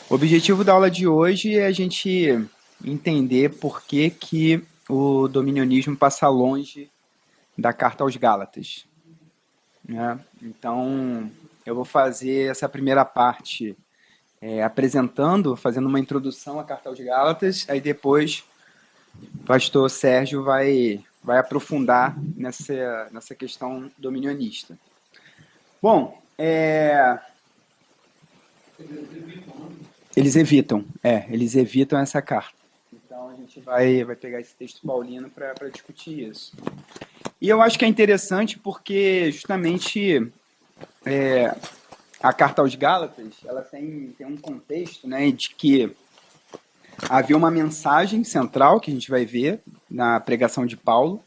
O objetivo da aula de hoje é a gente entender por que que o dominionismo passa longe da Carta aos Gálatas, né? Então, eu vou fazer essa primeira parte apresentando, fazendo uma introdução à Carta aos Gálatas, aí depois o pastor Sérgio vai aprofundar nessa questão dominionista. Bom, eles evitam essa carta. Então a gente vai pegar esse texto paulino para discutir isso. E eu acho que é interessante porque justamente a carta aos Gálatas ela tem um contexto, né, de que havia uma mensagem central que a gente vai ver na pregação de Paulo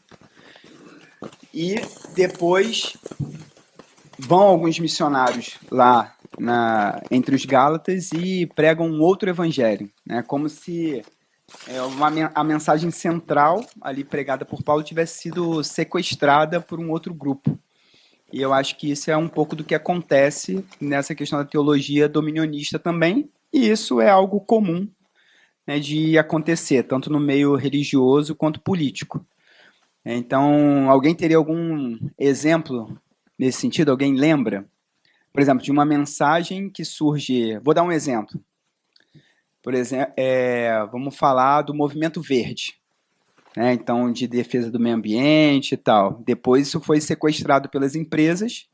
e depois vão alguns missionários lá entre os Gálatas e pregam um outro evangelho, né? Como se a mensagem central ali pregada por Paulo tivesse sido sequestrada por um outro grupo. E eu acho que isso é um pouco do que acontece nessa questão da teologia dominionista também, e isso é algo comum, né, de acontecer, tanto no meio religioso quanto político. Então, alguém teria algum exemplo nesse sentido? Alguém lembra? Por exemplo, de uma mensagem que surge... Vou dar um exemplo. Por exemplo, vamos falar do movimento verde, né? Então, de defesa do meio ambiente e tal. Depois isso foi sequestrado pelas empresas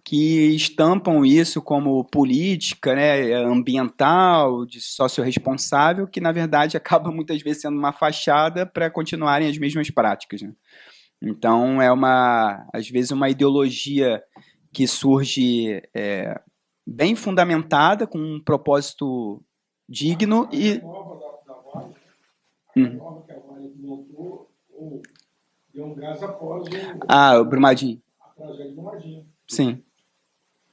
que estampam isso como política, né, ambiental, de sócio-responsável, que na verdade acaba muitas vezes sendo uma fachada para continuarem as mesmas práticas, né? Então, às vezes, uma ideologia que surge bem fundamentada, com um propósito digno e... nova da Vale, a nova que a Vale montou, o Leon Gás após o Brumadinho. a tragédia do Brumadinho. Sim.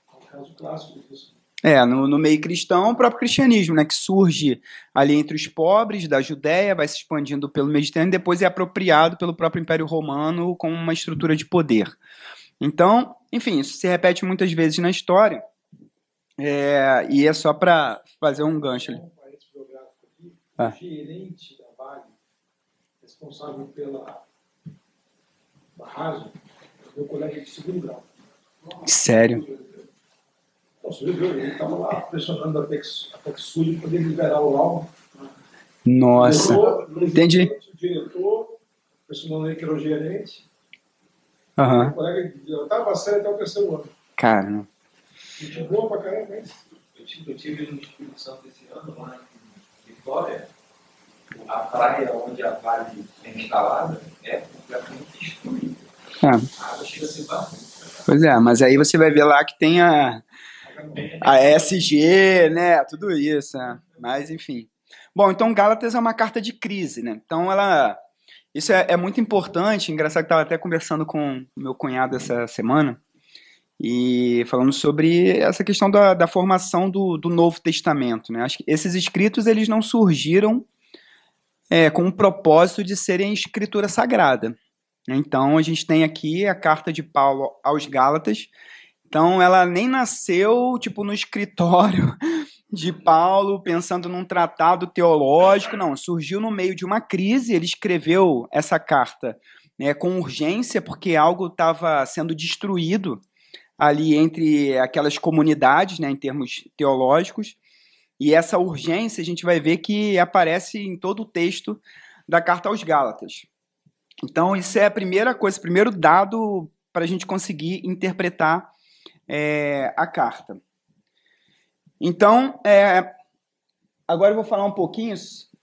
É um caso clássico disso. No meio cristão, o próprio cristianismo, né, que surge ali entre os pobres da Judéia, vai se expandindo pelo Mediterrâneo, e depois é apropriado pelo próprio Império Romano como uma estrutura de poder. Então, enfim, isso se repete muitas vezes na história, e é só para fazer um gancho ali. Um parênteses geográfico aqui, Ah. o gerente da Vale, responsável pela barragem, meu colega de segundo grau. Sério? Você viu, ele estava lá pressionando a Texul para poder liberar o laudo. Nossa. Entendi. O diretor, pressionando ele que era o gerente. Aham. O colega estava sério até o terceiro ano. Cara, Gente boa pra caramba, hein? Eu tive no Espírito Santo esse ano, lá em Vitória, a praia onde a Vale é instalada é completamente destruída. A água chega a ser barulho. Pois é, mas aí você vai ver lá que tem a ESG, né? Tudo isso, né? Mas enfim. Bom, então Gálatas é uma carta de crise, né? Então isso é muito importante. Engraçado que estava até conversando com meu cunhado essa semana e falando sobre essa questão da formação do Novo Testamento, né? Acho que esses escritos eles não surgiram com o propósito de serem escritura sagrada. Então a gente tem aqui a carta de Paulo aos Gálatas. Então ela nem nasceu tipo no escritório de Paulo pensando num tratado teológico, não, surgiu no meio de uma crise. Ele escreveu essa carta, né, com urgência porque algo estava sendo destruído ali entre aquelas comunidades, né, em termos teológicos. E essa urgência a gente vai ver que aparece em todo o texto da carta aos Gálatas. Então isso é a primeira coisa, o primeiro dado para a gente conseguir interpretar a carta. Então, agora eu vou falar um pouquinho,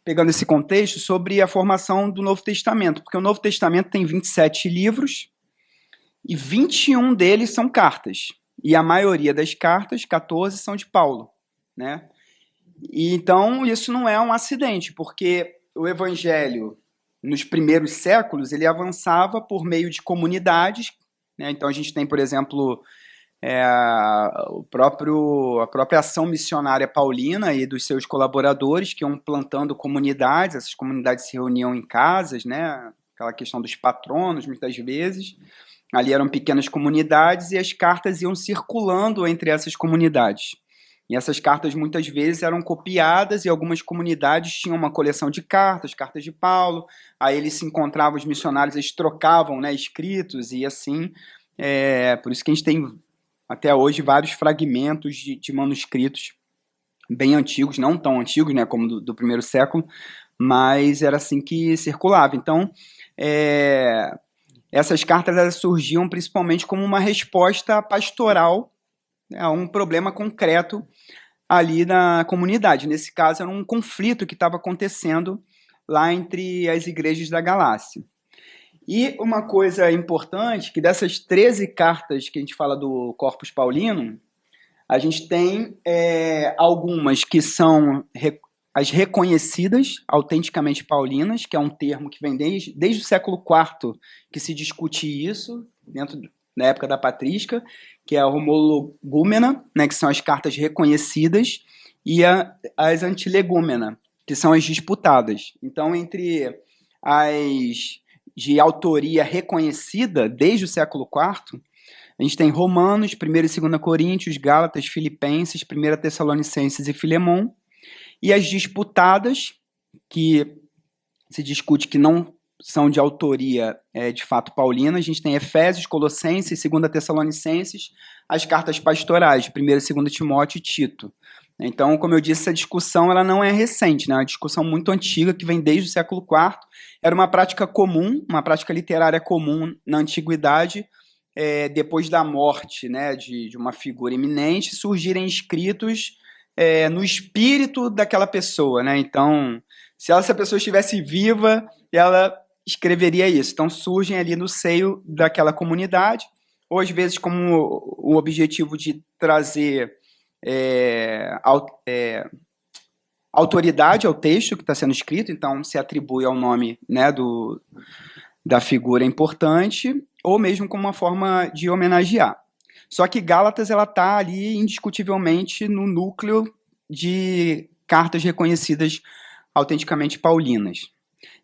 pegando esse contexto, sobre a formação do Novo Testamento, porque o Novo Testamento tem 27 livros e 21 deles são cartas. E a maioria das cartas, 14, são de Paulo, né? E, então, isso não é um acidente, porque o Evangelho, nos primeiros séculos, ele avançava por meio de comunidades, né? Então, a gente tem, por exemplo, a própria ação missionária paulina e dos seus colaboradores que iam plantando comunidades. Essas comunidades se reuniam em casas, né? Aquela questão dos patronos, muitas vezes. Ali eram pequenas comunidades e as cartas iam circulando entre essas comunidades. E essas cartas muitas vezes eram copiadas e algumas comunidades tinham uma coleção de cartas, cartas de Paulo, aí eles se encontravam, os missionários, eles trocavam, né, escritos e assim, por isso que a gente tem até hoje vários fragmentos de manuscritos bem antigos, não tão antigos, né, como do primeiro século, mas era assim que circulava. Então, essas cartas elas surgiam principalmente como uma resposta pastoral, né, a um problema concreto ali na comunidade. Nesse caso, era um conflito que estava acontecendo lá entre as igrejas da Galácia. E uma coisa importante, que dessas 13 cartas que a gente fala do Corpus Paulino, a gente tem algumas que são as reconhecidas, autenticamente paulinas, que é um termo que vem desde o século IV que se discute isso, dentro da época da patrística, que é a homologúmena, né, que são as cartas reconhecidas, e as antilegúmena, que são as disputadas. Então, entre as de autoria reconhecida desde o século IV, a gente tem Romanos, 1 e 2 Coríntios, Gálatas, Filipenses, 1 Tessalonicenses e Filemon, e as disputadas, que se discute que não são de autoria de fato paulina, a gente tem Efésios, Colossenses, 2 Tessalonicenses, as cartas pastorais, 1 e 2 Timóteo e Tito. Então, como eu disse, essa discussão ela não é recente, né? É uma discussão muito antiga que vem desde o século IV. Era uma prática comum, uma prática literária comum na antiguidade, depois da morte, né, de uma figura eminente, surgirem escritos no espírito daquela pessoa, né? Então, se essa pessoa estivesse viva, ela escreveria isso. Então, surgem ali no seio daquela comunidade, ou às vezes como o objetivo de trazer autoridade ao texto que está sendo escrito, então se atribui ao nome, né, da figura importante, ou mesmo como uma forma de homenagear. Só que Gálatas ela está ali indiscutivelmente no núcleo de cartas reconhecidas autenticamente paulinas.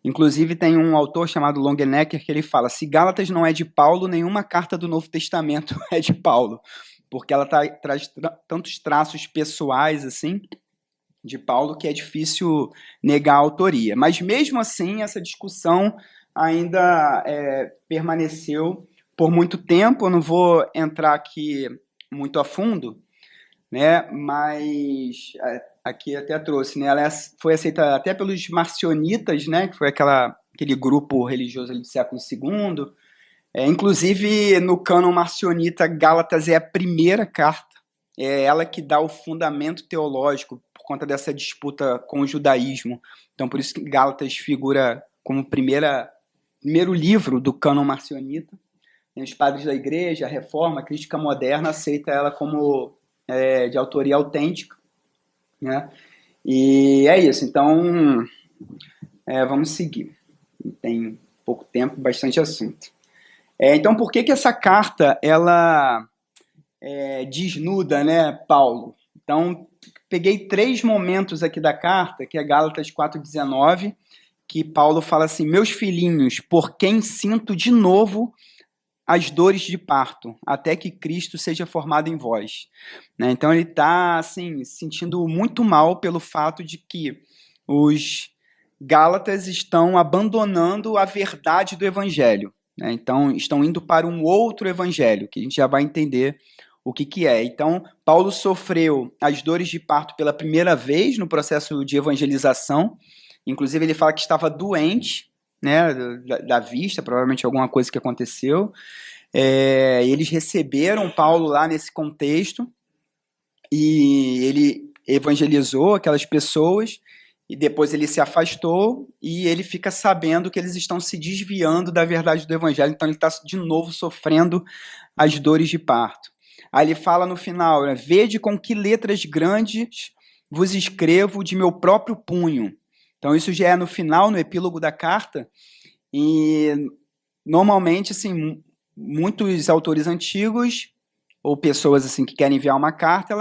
Inclusive tem um autor chamado Longenecker que ele fala: se Gálatas não é de Paulo, nenhuma carta do Novo Testamento é de Paulo, porque ela traz tantos traços pessoais assim de Paulo que é difícil negar a autoria. Mas mesmo assim essa discussão ainda permaneceu por muito tempo. Eu não vou entrar aqui muito a fundo, né? Mas aqui até trouxe, né? Ela foi aceita até pelos marcionitas, né? Que foi aquele grupo religioso ali do século II. Inclusive no cânon marcionita, Gálatas é a primeira carta. É ela que dá o fundamento teológico por conta dessa disputa com o judaísmo. Então por isso que Gálatas figura como primeiro livro do cânon marcionita. E os padres da igreja, a reforma, a crítica moderna aceita ela como de autoria autêntica, né? E é isso. Então vamos seguir. Tem pouco tempo, bastante assunto. Então por que essa carta ela desnuda, né, Paulo? Então peguei 3 momentos aqui da carta, que é Gálatas 4,19, que Paulo fala assim: meus filhinhos, por quem sinto de novo as dores de parto, até que Cristo seja formado em vós. Né? Então ele está assim, se sentindo muito mal pelo fato de que os Gálatas estão abandonando a verdade do evangelho. Né? Então estão indo para um outro evangelho, que a gente já vai entender o que é. Então, Paulo sofreu as dores de parto pela primeira vez no processo de evangelização. Inclusive, ele fala que estava doente, né, da vista, provavelmente alguma coisa que aconteceu. Eles receberam Paulo lá nesse contexto e ele evangelizou aquelas pessoas e depois ele se afastou e ele fica sabendo que eles estão se desviando da verdade do evangelho, então ele está de novo sofrendo as dores de parto. Aí ele fala no final, né, vede com que letras grandes vos escrevo de meu próprio punho. Então isso já é no final, no epílogo da carta, e normalmente, assim, muitos autores antigos, ou pessoas assim que querem enviar uma carta,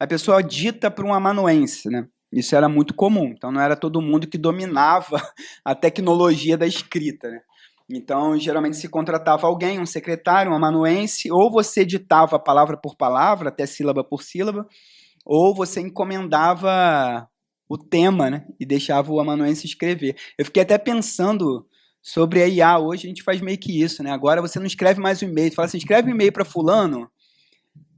a pessoa dita para um amanuense, né? Isso era muito comum, então não era todo mundo que dominava a tecnologia da escrita, né? Então, geralmente se contratava alguém, um secretário, um amanuense, ou você ditava palavra por palavra, até sílaba por sílaba, ou você encomendava o tema, né, e deixava o amanuense escrever. Eu fiquei até pensando sobre a IA, hoje a gente faz meio que isso, né? Agora você não escreve mais um e-mail, você fala assim, escreve um e-mail para fulano,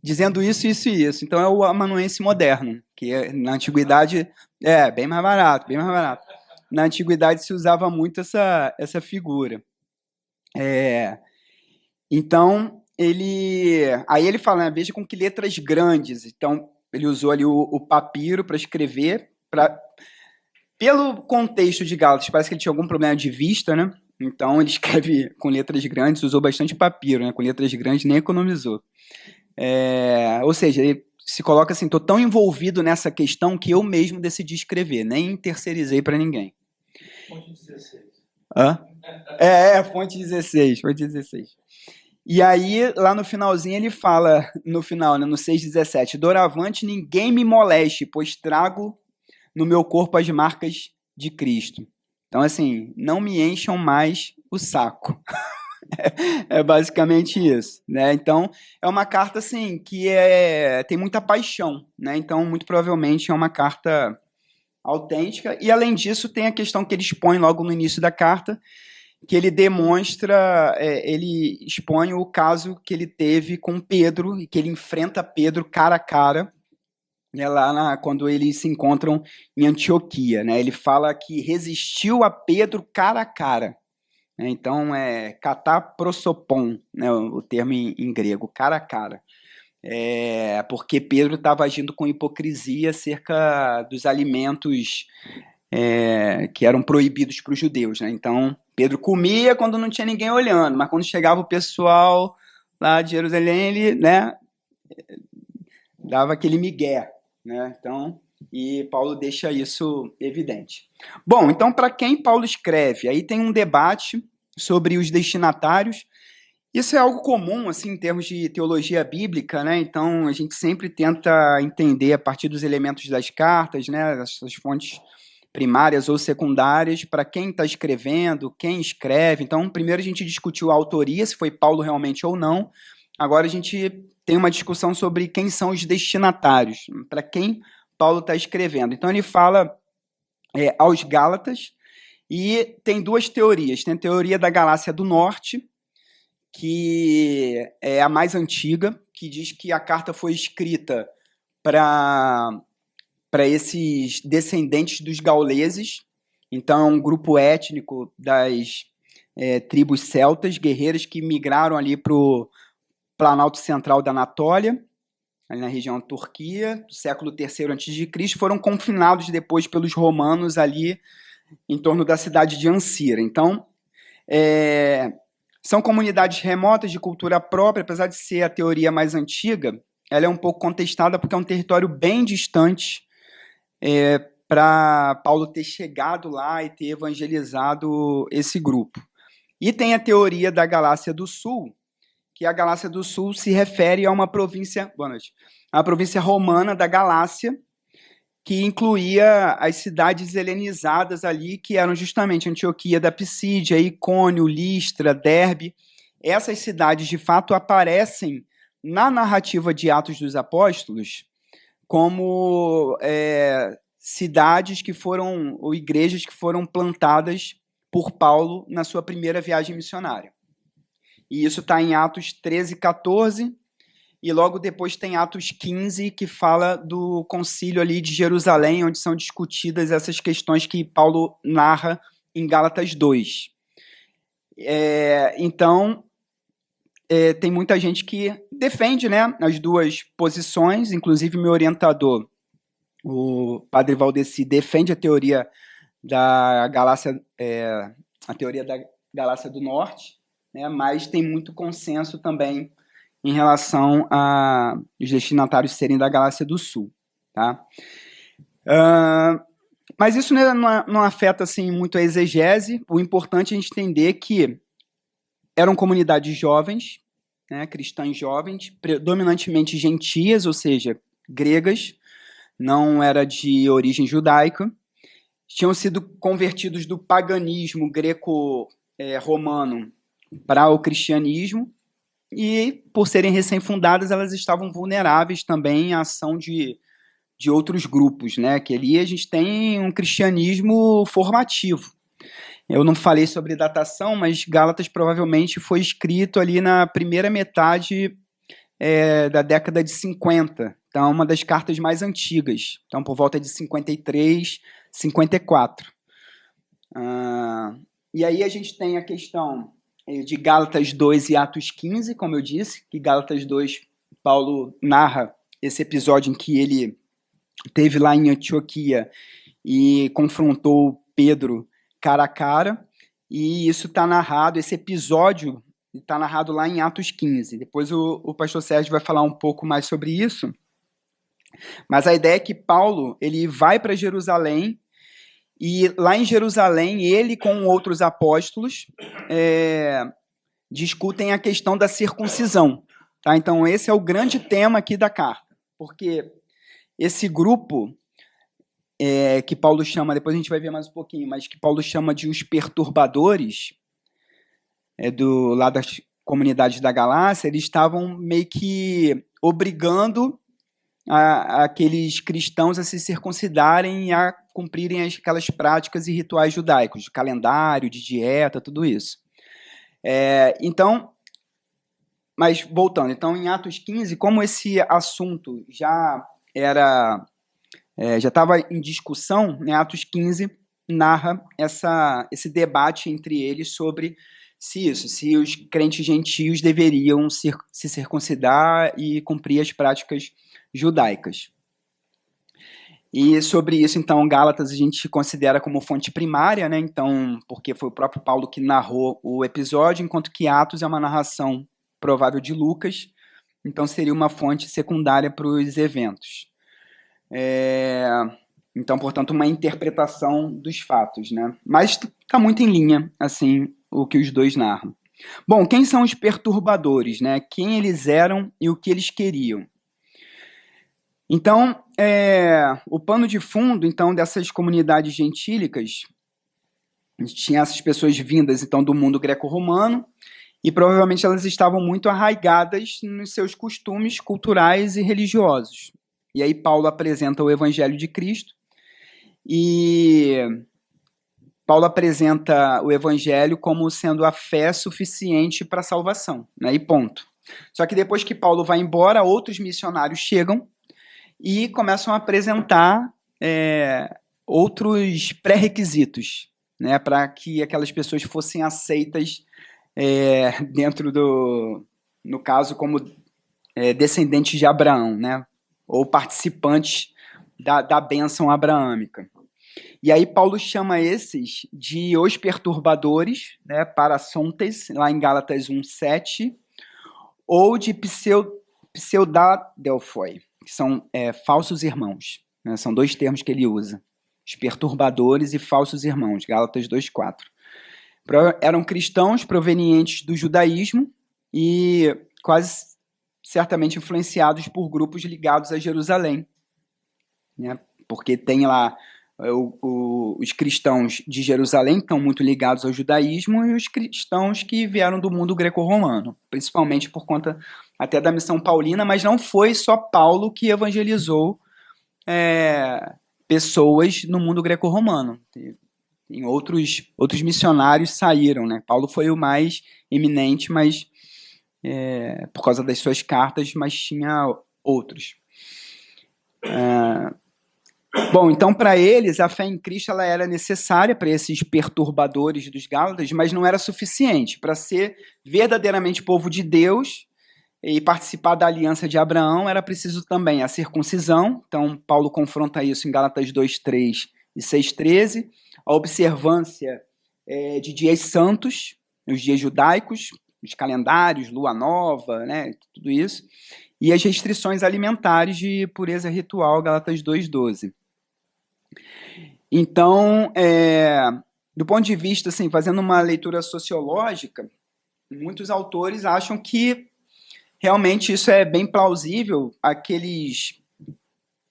dizendo isso, isso e isso. Então é o amanuense moderno, que na antiguidade é bem mais barato, bem mais barato. Na antiguidade se usava muito essa figura. Então, aí ele fala, né, veja com que letras grandes. Então, ele usou ali o papiro para escrever. Pelo contexto de Gálatas, parece que ele tinha algum problema de vista, né? Então, ele escreve com letras grandes, usou bastante papiro, né? Com letras grandes, nem economizou. Ou seja, ele se coloca assim, estou tão envolvido nessa questão que eu mesmo decidi escrever, nem terceirizei para ninguém. Fonte 16. Hã? Fonte 16, fonte 16. E aí, lá no finalzinho, ele fala, no final, né, no 6,17, doravante ninguém me moleste, pois trago no meu corpo as marcas de Cristo. Então, assim, não me encham mais o saco. É basicamente isso, né? Então, é uma carta, assim, que tem muita paixão, né? Então, muito provavelmente é uma carta autêntica. E, além disso, tem a questão que ele expõe logo no início da carta, que ele demonstra, ele expõe o caso que ele teve com Pedro, e que ele enfrenta Pedro cara a cara, né, quando eles se encontram em Antioquia. Né, ele fala que resistiu a Pedro cara a cara. Né, então, kataprosopon, né, o termo em grego, cara a cara. Porque Pedro estava agindo com hipocrisia acerca dos alimentos que eram proibidos para os judeus. Né? Então, Pedro comia quando não tinha ninguém olhando, mas quando chegava o pessoal lá de Jerusalém, ele, né, dava aquele migué. Né? Então, e Paulo deixa isso evidente. Bom, então, para quem Paulo escreve? Aí tem um debate sobre os destinatários. Isso é algo comum, assim, em termos de teologia bíblica, né? Então, a gente sempre tenta entender a partir dos elementos das cartas, né, das fontes primárias ou secundárias, para quem está escrevendo, quem escreve. Então, primeiro a gente discutiu a autoria, se foi Paulo realmente ou não. Agora a gente tem uma discussão sobre quem são os destinatários, para quem Paulo está escrevendo. Então, ele fala aos Gálatas, e tem duas teorias. Tem a teoria da Galácia do Norte, que é a mais antiga, que diz que a carta foi escrita para esses descendentes dos gauleses. Então, é um grupo étnico das tribos celtas, guerreiras que migraram ali para o Planalto Central da Anatólia, ali na região da Turquia, do século III a.C., foram confinados depois pelos romanos ali em torno da cidade de Ancira. Então, são comunidades remotas de cultura própria, apesar de ser a teoria mais antiga, ela é um pouco contestada porque é um território bem distante para Paulo ter chegado lá e ter evangelizado esse grupo. E tem a teoria da Galácia do Sul, que a Galácia do Sul se refere a uma província, a província romana da Galácia, que incluía as cidades helenizadas ali, que eram justamente Antioquia da Pisídia, Icônio, Listra, Derbe. Essas cidades, de fato, aparecem na narrativa de Atos dos Apóstolos como cidades que foram, ou igrejas que foram plantadas por Paulo na sua primeira viagem missionária. E isso está em Atos 13, 14, e logo depois tem Atos 15, que fala do concílio ali de Jerusalém, onde são discutidas essas questões que Paulo narra em Gálatas 2. Então, tem muita gente que defende, né, as duas posições, inclusive meu orientador, o padre Valdeci, defende a teoria da Galácia, a teoria da Galácia do Norte, né, mas tem muito consenso também em relação a os destinatários serem da Galácia do Sul. Tá? Mas isso não afeta assim, muito a exegese. O importante é a gente entender que eram comunidades jovens, né, cristãs jovens, predominantemente gentias, ou seja, gregas, não era de origem judaica, tinham sido convertidos do paganismo greco-romano para o cristianismo, e, por serem recém-fundadas, elas estavam vulneráveis também à ação de de outros grupos, né? Que ali a gente tem um cristianismo formativo. Eu não falei sobre datação, mas Gálatas provavelmente foi escrito ali na primeira metade da década de 50. Então, é uma das cartas mais antigas. Então, por volta de 53, 54. E aí a gente tem a questão de Gálatas 2 e Atos 15, como eu disse, que Gálatas 2, Paulo narra esse episódio em que ele esteve lá em Antioquia e confrontou Pedro cara a cara, e isso está narrado, esse episódio está narrado lá em Atos 15. Depois o pastor Sérgio vai falar um pouco mais sobre isso, mas a ideia é que Paulo ele vai para Jerusalém, e lá em Jerusalém, ele com outros apóstolos discutem a questão da circuncisão. Tá? Então, esse é o grande tema aqui da carta, porque esse grupo que Paulo chama, depois a gente vai ver mais um pouquinho, mas que Paulo chama de os perturbadores, lá das comunidades da Galácia, eles estavam meio que obrigando aqueles cristãos a se circuncidarem e a cumprirem aquelas práticas e rituais judaicos, de calendário, de dieta, tudo isso. Então, mas voltando, então em Atos 15, como esse assunto já estava em discussão, né, Atos 15 narra esse debate entre eles sobre se os crentes gentios deveriam se circuncidar e cumprir as práticas judaicas. E sobre isso, então, Gálatas a gente considera como fonte primária, né? Então, porque foi o próprio Paulo que narrou o episódio, enquanto que Atos é uma narração provável de Lucas, então seria uma fonte secundária para os eventos. Então, portanto, uma interpretação dos fatos, né? Mas está muito em linha, assim, o que os dois narram. Bom, quem são os perturbadores, né? Quem eles eram e o que eles queriam? Então, o pano de fundo, então, dessas comunidades gentílicas, a gente tinha essas pessoas vindas, então, do mundo greco-romano, e provavelmente elas estavam muito arraigadas nos seus costumes culturais e religiosos. E aí Paulo apresenta o Evangelho de Cristo, e Paulo apresenta o Evangelho como sendo a fé suficiente para a salvação, né? E ponto. Só que depois que Paulo vai embora, outros missionários chegam e começam a apresentar outros pré-requisitos, né, para que aquelas pessoas fossem aceitas dentro no caso, como descendentes de Abraão, né, ou participantes da bênção abraâmica. E aí Paulo chama esses de os perturbadores, né, parasontes, lá em Gálatas 1:7, ou de pseudadelphoi, que são falsos irmãos, né? São dois termos que ele usa, os perturbadores e falsos irmãos, Gálatas 2:4. Eram cristãos provenientes do judaísmo e quase certamente influenciados por grupos ligados a Jerusalém, né? Porque tem lá os cristãos de Jerusalém, que estão muito ligados ao judaísmo, e os cristãos que vieram do mundo greco-romano, principalmente por conta até da missão paulina, mas não foi só Paulo que evangelizou pessoas no mundo greco-romano. Tem outros missionários saíram, né? Paulo foi o mais eminente, mas por causa das suas cartas, mas tinha outros. Bom, então para eles a fé em Cristo ela era necessária para esses perturbadores dos Gálatas, mas não era suficiente para ser verdadeiramente povo de Deus e participar da aliança de Abraão. Era preciso também a circuncisão. Então Paulo confronta isso em Gálatas 2:3 e 6:13, a observância de dias santos, os dias judaicos, os calendários, lua nova, né, tudo isso, e as restrições alimentares de pureza ritual, Gálatas 2:12. Então, do ponto de vista, assim, fazendo uma leitura sociológica, muitos autores acham que realmente isso é bem plausível, aqueles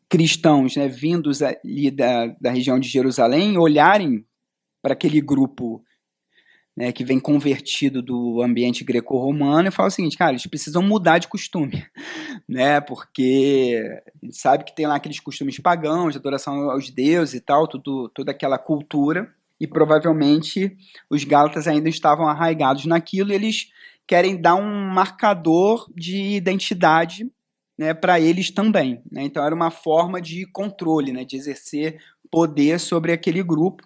cristãos, né, vindos ali da região de Jerusalém olharem para aquele grupo né, que vem convertido do ambiente greco-romano, e fala o seguinte, cara, eles precisam mudar de costume, né, porque a gente sabe que tem lá aqueles costumes pagãos, de adoração aos deuses e tal, toda aquela cultura, e provavelmente os gálatas ainda estavam arraigados naquilo, e eles querem dar um marcador de identidade, né, para eles também, né? Então era uma forma de controle, né, de exercer poder sobre aquele grupo,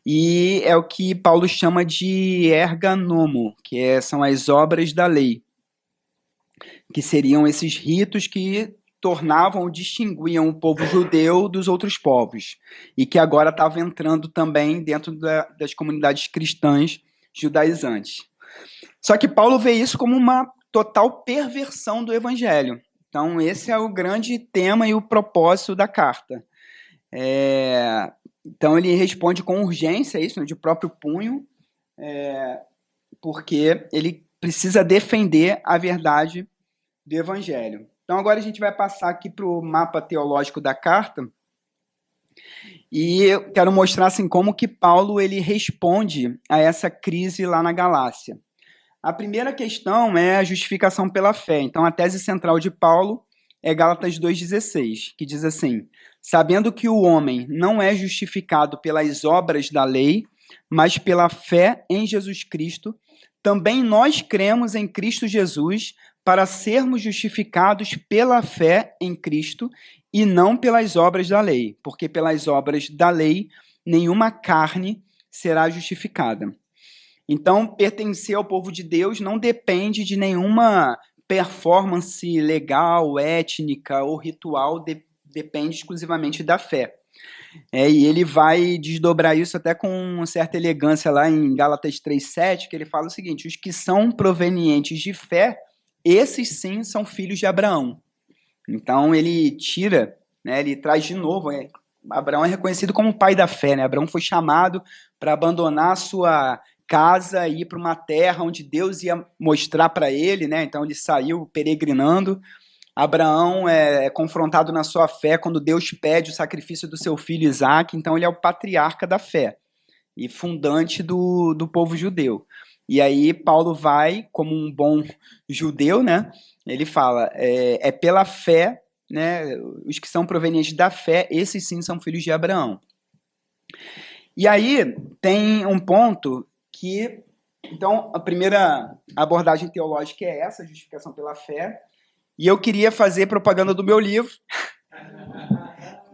e é o que Paulo chama de erganomo, são as obras da lei, que seriam esses ritos que tornavam, distinguiam o povo judeu dos outros povos, e que agora estava entrando também dentro das comunidades cristãs judaizantes. Só que Paulo vê isso como uma total perversão do evangelho. Então esse é o grande tema e o propósito da carta. Então ele responde com urgência isso, né, de próprio punho, porque ele precisa defender a verdade do evangelho. Então agora a gente vai passar aqui para o mapa teológico da carta, e eu quero mostrar assim, como que Paulo ele responde a essa crise lá na Galácia. A primeira questão é a justificação pela fé. Então a tese central de Paulo é Gálatas 2,16, que diz assim: sabendo que o homem não é justificado pelas obras da lei, mas pela fé em Jesus Cristo, também nós cremos em Cristo Jesus para sermos justificados pela fé em Cristo e não pelas obras da lei, porque pelas obras da lei nenhuma carne será justificada. Então, pertencer ao povo de Deus não depende de nenhuma performance legal, étnica ou ritual, depende exclusivamente da fé. E ele vai desdobrar isso até com certa elegância lá em Gálatas 3,7, que ele fala o seguinte: os que são provenientes de fé, esses sim são filhos de Abraão. Então ele tira, né, ele traz de novo, Abraão é reconhecido como o pai da fé, né? Abraão foi chamado para abandonar a sua casa e ir para uma terra onde Deus ia mostrar para ele, né? Então ele saiu peregrinando. Abraão é confrontado na sua fé quando Deus pede o sacrifício do seu filho Isaque, então ele é o patriarca da fé e fundante do povo judeu. E aí Paulo vai, como um bom judeu, né? Ele fala, é pela fé, né? Os que são provenientes da fé, esses sim são filhos de Abraão. E aí tem um ponto que, então, a primeira abordagem teológica é essa, justificação pela fé. E eu queria fazer propaganda do meu livro,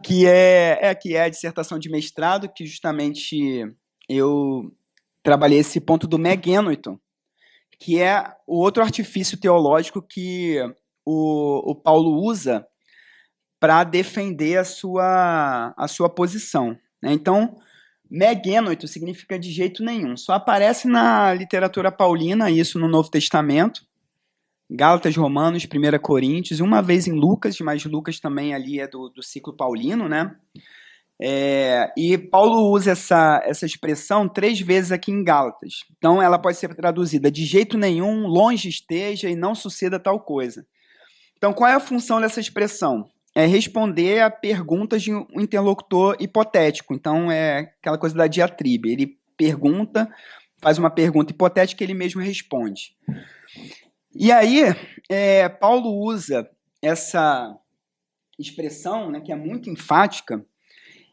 que é a dissertação de mestrado, que justamente eu trabalhei esse ponto do McGenoyton, que é o outro artifício teológico que o Paulo usa para defender a sua posição. Né? Então, McGenoyton significa de jeito nenhum. Só aparece na literatura paulina, isso no Novo Testamento, Gálatas, Romanos, 1 Coríntios, e uma vez em Lucas, mas Lucas também ali é do ciclo paulino, né? E Paulo usa essa expressão 3 vezes aqui em Gálatas. Então ela pode ser traduzida de jeito nenhum, longe esteja e não suceda tal coisa. Então qual é a função dessa expressão? É responder a perguntas de um interlocutor hipotético. Então é aquela coisa da diatribe. Ele pergunta, faz uma pergunta hipotética e ele mesmo responde. E aí, Paulo usa essa expressão, né, que é muito enfática,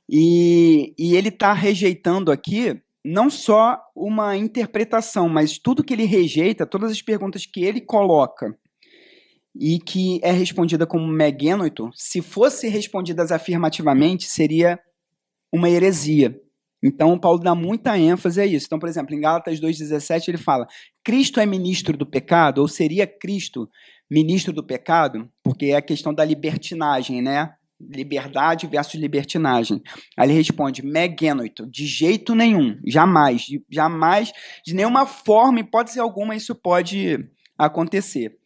e ele está rejeitando aqui não só uma interpretação, mas tudo que ele rejeita, todas as perguntas que ele coloca e que é respondida como McGenoyton, se fosse respondidas afirmativamente, seria uma heresia. Então, Paulo dá muita ênfase a isso. Então, por exemplo, em Gálatas 2,17, ele fala: Cristo é ministro do pecado? Ou seria Cristo ministro do pecado? Porque é a questão da libertinagem, né? Liberdade versus libertinagem. Aí ele responde: McGenoyton, de jeito nenhum, jamais, de nenhuma forma, hipótese alguma, isso pode acontecer.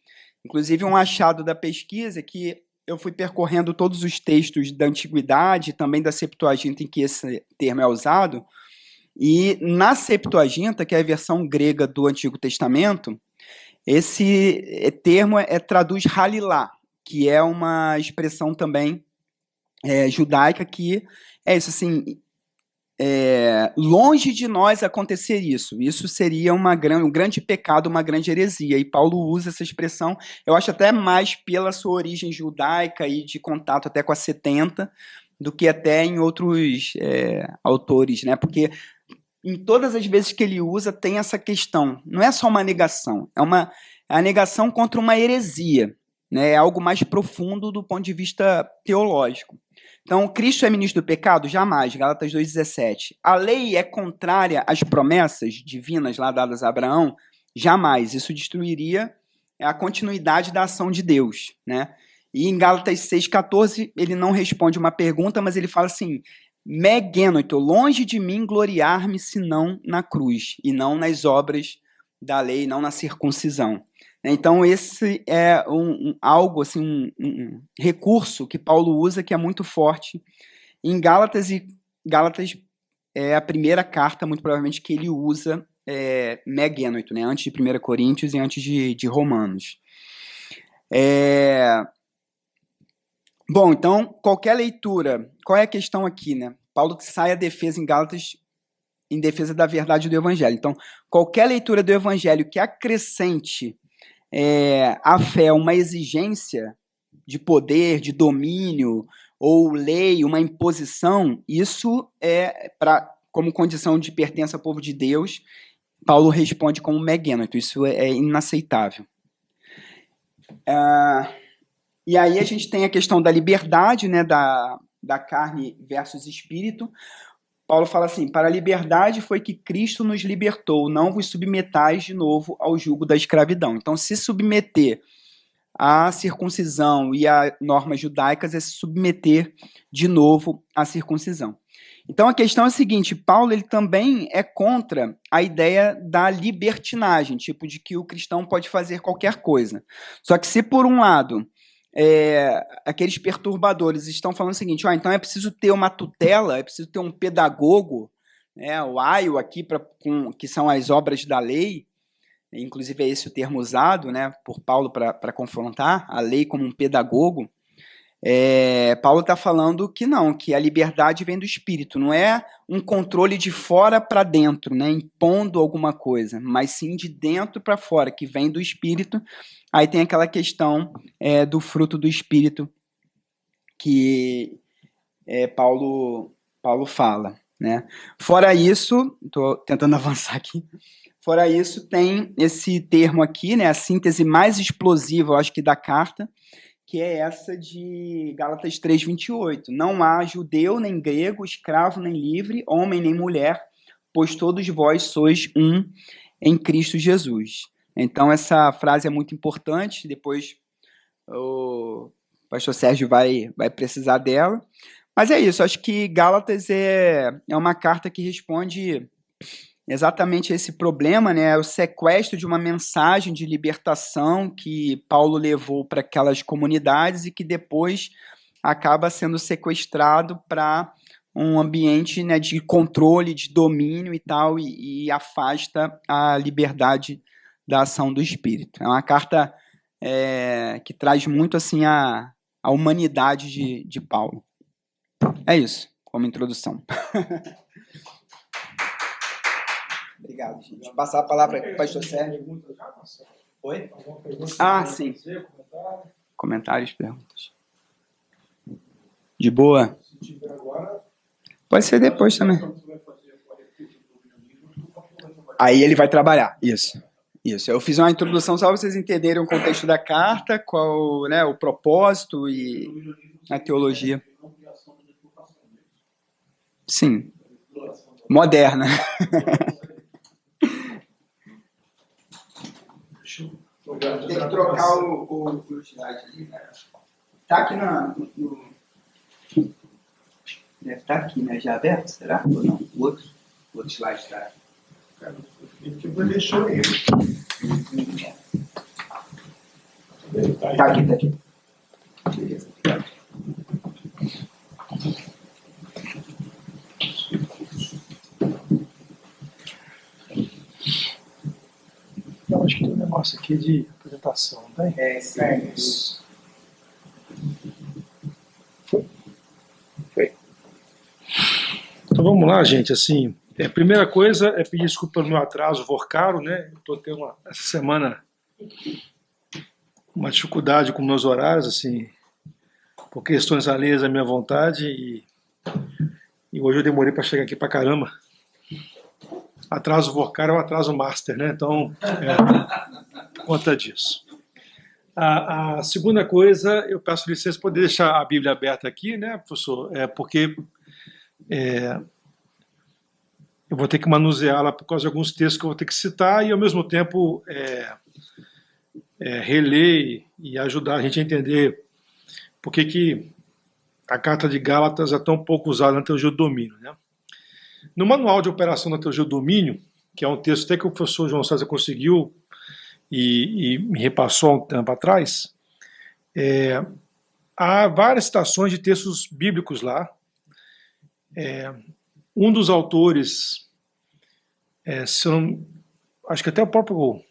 Inclusive, um achado da pesquisa que eu fui percorrendo todos os textos da Antiguidade, também da Septuaginta, em que esse termo é usado, e na Septuaginta, que é a versão grega do Antigo Testamento, esse termo traduz halilá, que é uma expressão também judaica que é isso, assim, longe de nós acontecer isso. Isso seria um grande pecado, uma grande heresia. E Paulo usa essa expressão, eu acho até mais pela sua origem judaica e de contato até com a 70, do que até em outros autores, né? Porque em todas as vezes que ele usa tem essa questão. Não é só uma negação, é a negação contra uma heresia, né? É algo mais profundo do ponto de vista teológico. Então, Cristo é ministro do pecado? Jamais, Gálatas 2,17. A lei é contrária às promessas divinas lá dadas a Abraão? Jamais. Isso destruiria a continuidade da ação de Deus, né? E em Gálatas 6,14, ele não responde uma pergunta, mas ele fala assim, me genoito, longe de mim gloriar-me senão na cruz, e não nas obras da lei, não na circuncisão. Então, esse é algo, assim, um recurso que Paulo usa que é muito forte em Gálatas, e Gálatas é a primeira carta, muito provavelmente, que ele usa me genoito, né? Antes de 1 Coríntios e antes de Romanos. Bom, então, qualquer leitura, qual é a questão aqui, né? Paulo sai à defesa em Gálatas, em defesa da verdade do Evangelho. Então, qualquer leitura do Evangelho que acrescente a fé uma exigência de poder, de domínio, ou lei, uma imposição, isso como condição de pertença ao povo de Deus, Paulo responde como me genoito. Isso é inaceitável. E aí a gente tem a questão da liberdade, né, da carne versus espírito. Paulo fala assim, para a liberdade foi que Cristo nos libertou, não vos submetais de novo ao jugo da escravidão. Então, se submeter à circuncisão e a normas judaicas é se submeter de novo à circuncisão. Então, a questão é a seguinte, Paulo ele também é contra a ideia da libertinagem, tipo de que o cristão pode fazer qualquer coisa. Só que se, por um lado, aqueles perturbadores estão falando o seguinte, então é preciso ter uma tutela, é preciso ter um pedagogo, né, o aio aqui, que são as obras da lei, inclusive é esse o termo usado, né, por Paulo para confrontar a lei como um pedagogo. Paulo está falando que não, que a liberdade vem do Espírito, não é um controle de fora para dentro, né, impondo alguma coisa, mas sim de dentro para fora, que vem do Espírito. Aí tem aquela questão do fruto do Espírito que Paulo fala, né? Fora isso, estou tentando avançar aqui, fora isso tem esse termo aqui, né, a síntese mais explosiva, eu acho que da carta, que é essa de Gálatas 3:28. Não há judeu, nem grego, escravo, nem livre, homem, nem mulher, pois todos vós sois um em Cristo Jesus. Então, essa frase é muito importante, depois o pastor Sérgio vai precisar dela. Mas é isso, acho que Gálatas é uma carta que responde exatamente esse problema, né? O sequestro de uma mensagem de libertação que Paulo levou para aquelas comunidades e que depois acaba sendo sequestrado para um ambiente, né, de controle, de domínio e tal, e afasta a liberdade da ação do Espírito. É uma carta que traz muito assim a humanidade de Paulo. É isso, como introdução. Obrigado, gente. Vou passar a palavra para o pastor Sérgio. Oi? Sim. Comentários, perguntas. De boa? Pode ser depois também. Aí ele vai trabalhar. Isso. Eu fiz uma introdução só para vocês entenderem o contexto da carta, qual, né, o propósito e a teologia. Sim. Moderna. Tem que trocar o slide ali, né? Tá aqui deve estar aqui, né? Já aberto, será? Ou não? O outro slide está aqui. Tipo, deixou ele. Tá aqui. Beleza, obrigado. Eu acho que tem um negócio aqui de apresentação, não tem? Isso. Foi. Então vamos lá, gente. Assim, a primeira coisa é pedir desculpa pelo meu atraso, vou caro, né? Estou tendo essa semana uma dificuldade com meus horários, assim, por questões alheias à minha vontade, e hoje eu demorei para chegar aqui para caramba. Atraso vocal é um atraso master, né? Então, por conta disso. A segunda coisa, eu peço licença para poder deixar a Bíblia aberta aqui, né, professor? Porque eu vou ter que manuseá-la por causa de alguns textos que eu vou ter que citar e, ao mesmo tempo, reler e ajudar a gente a entender por que a Carta de Gálatas é tão pouco usada na teologia do domínio, né? No Manual de Operação da Teologia do Domínio, que é um texto até que o professor João César conseguiu e me repassou há um tempo atrás, há várias citações de textos bíblicos lá. Um dos autores, acho que até o próprio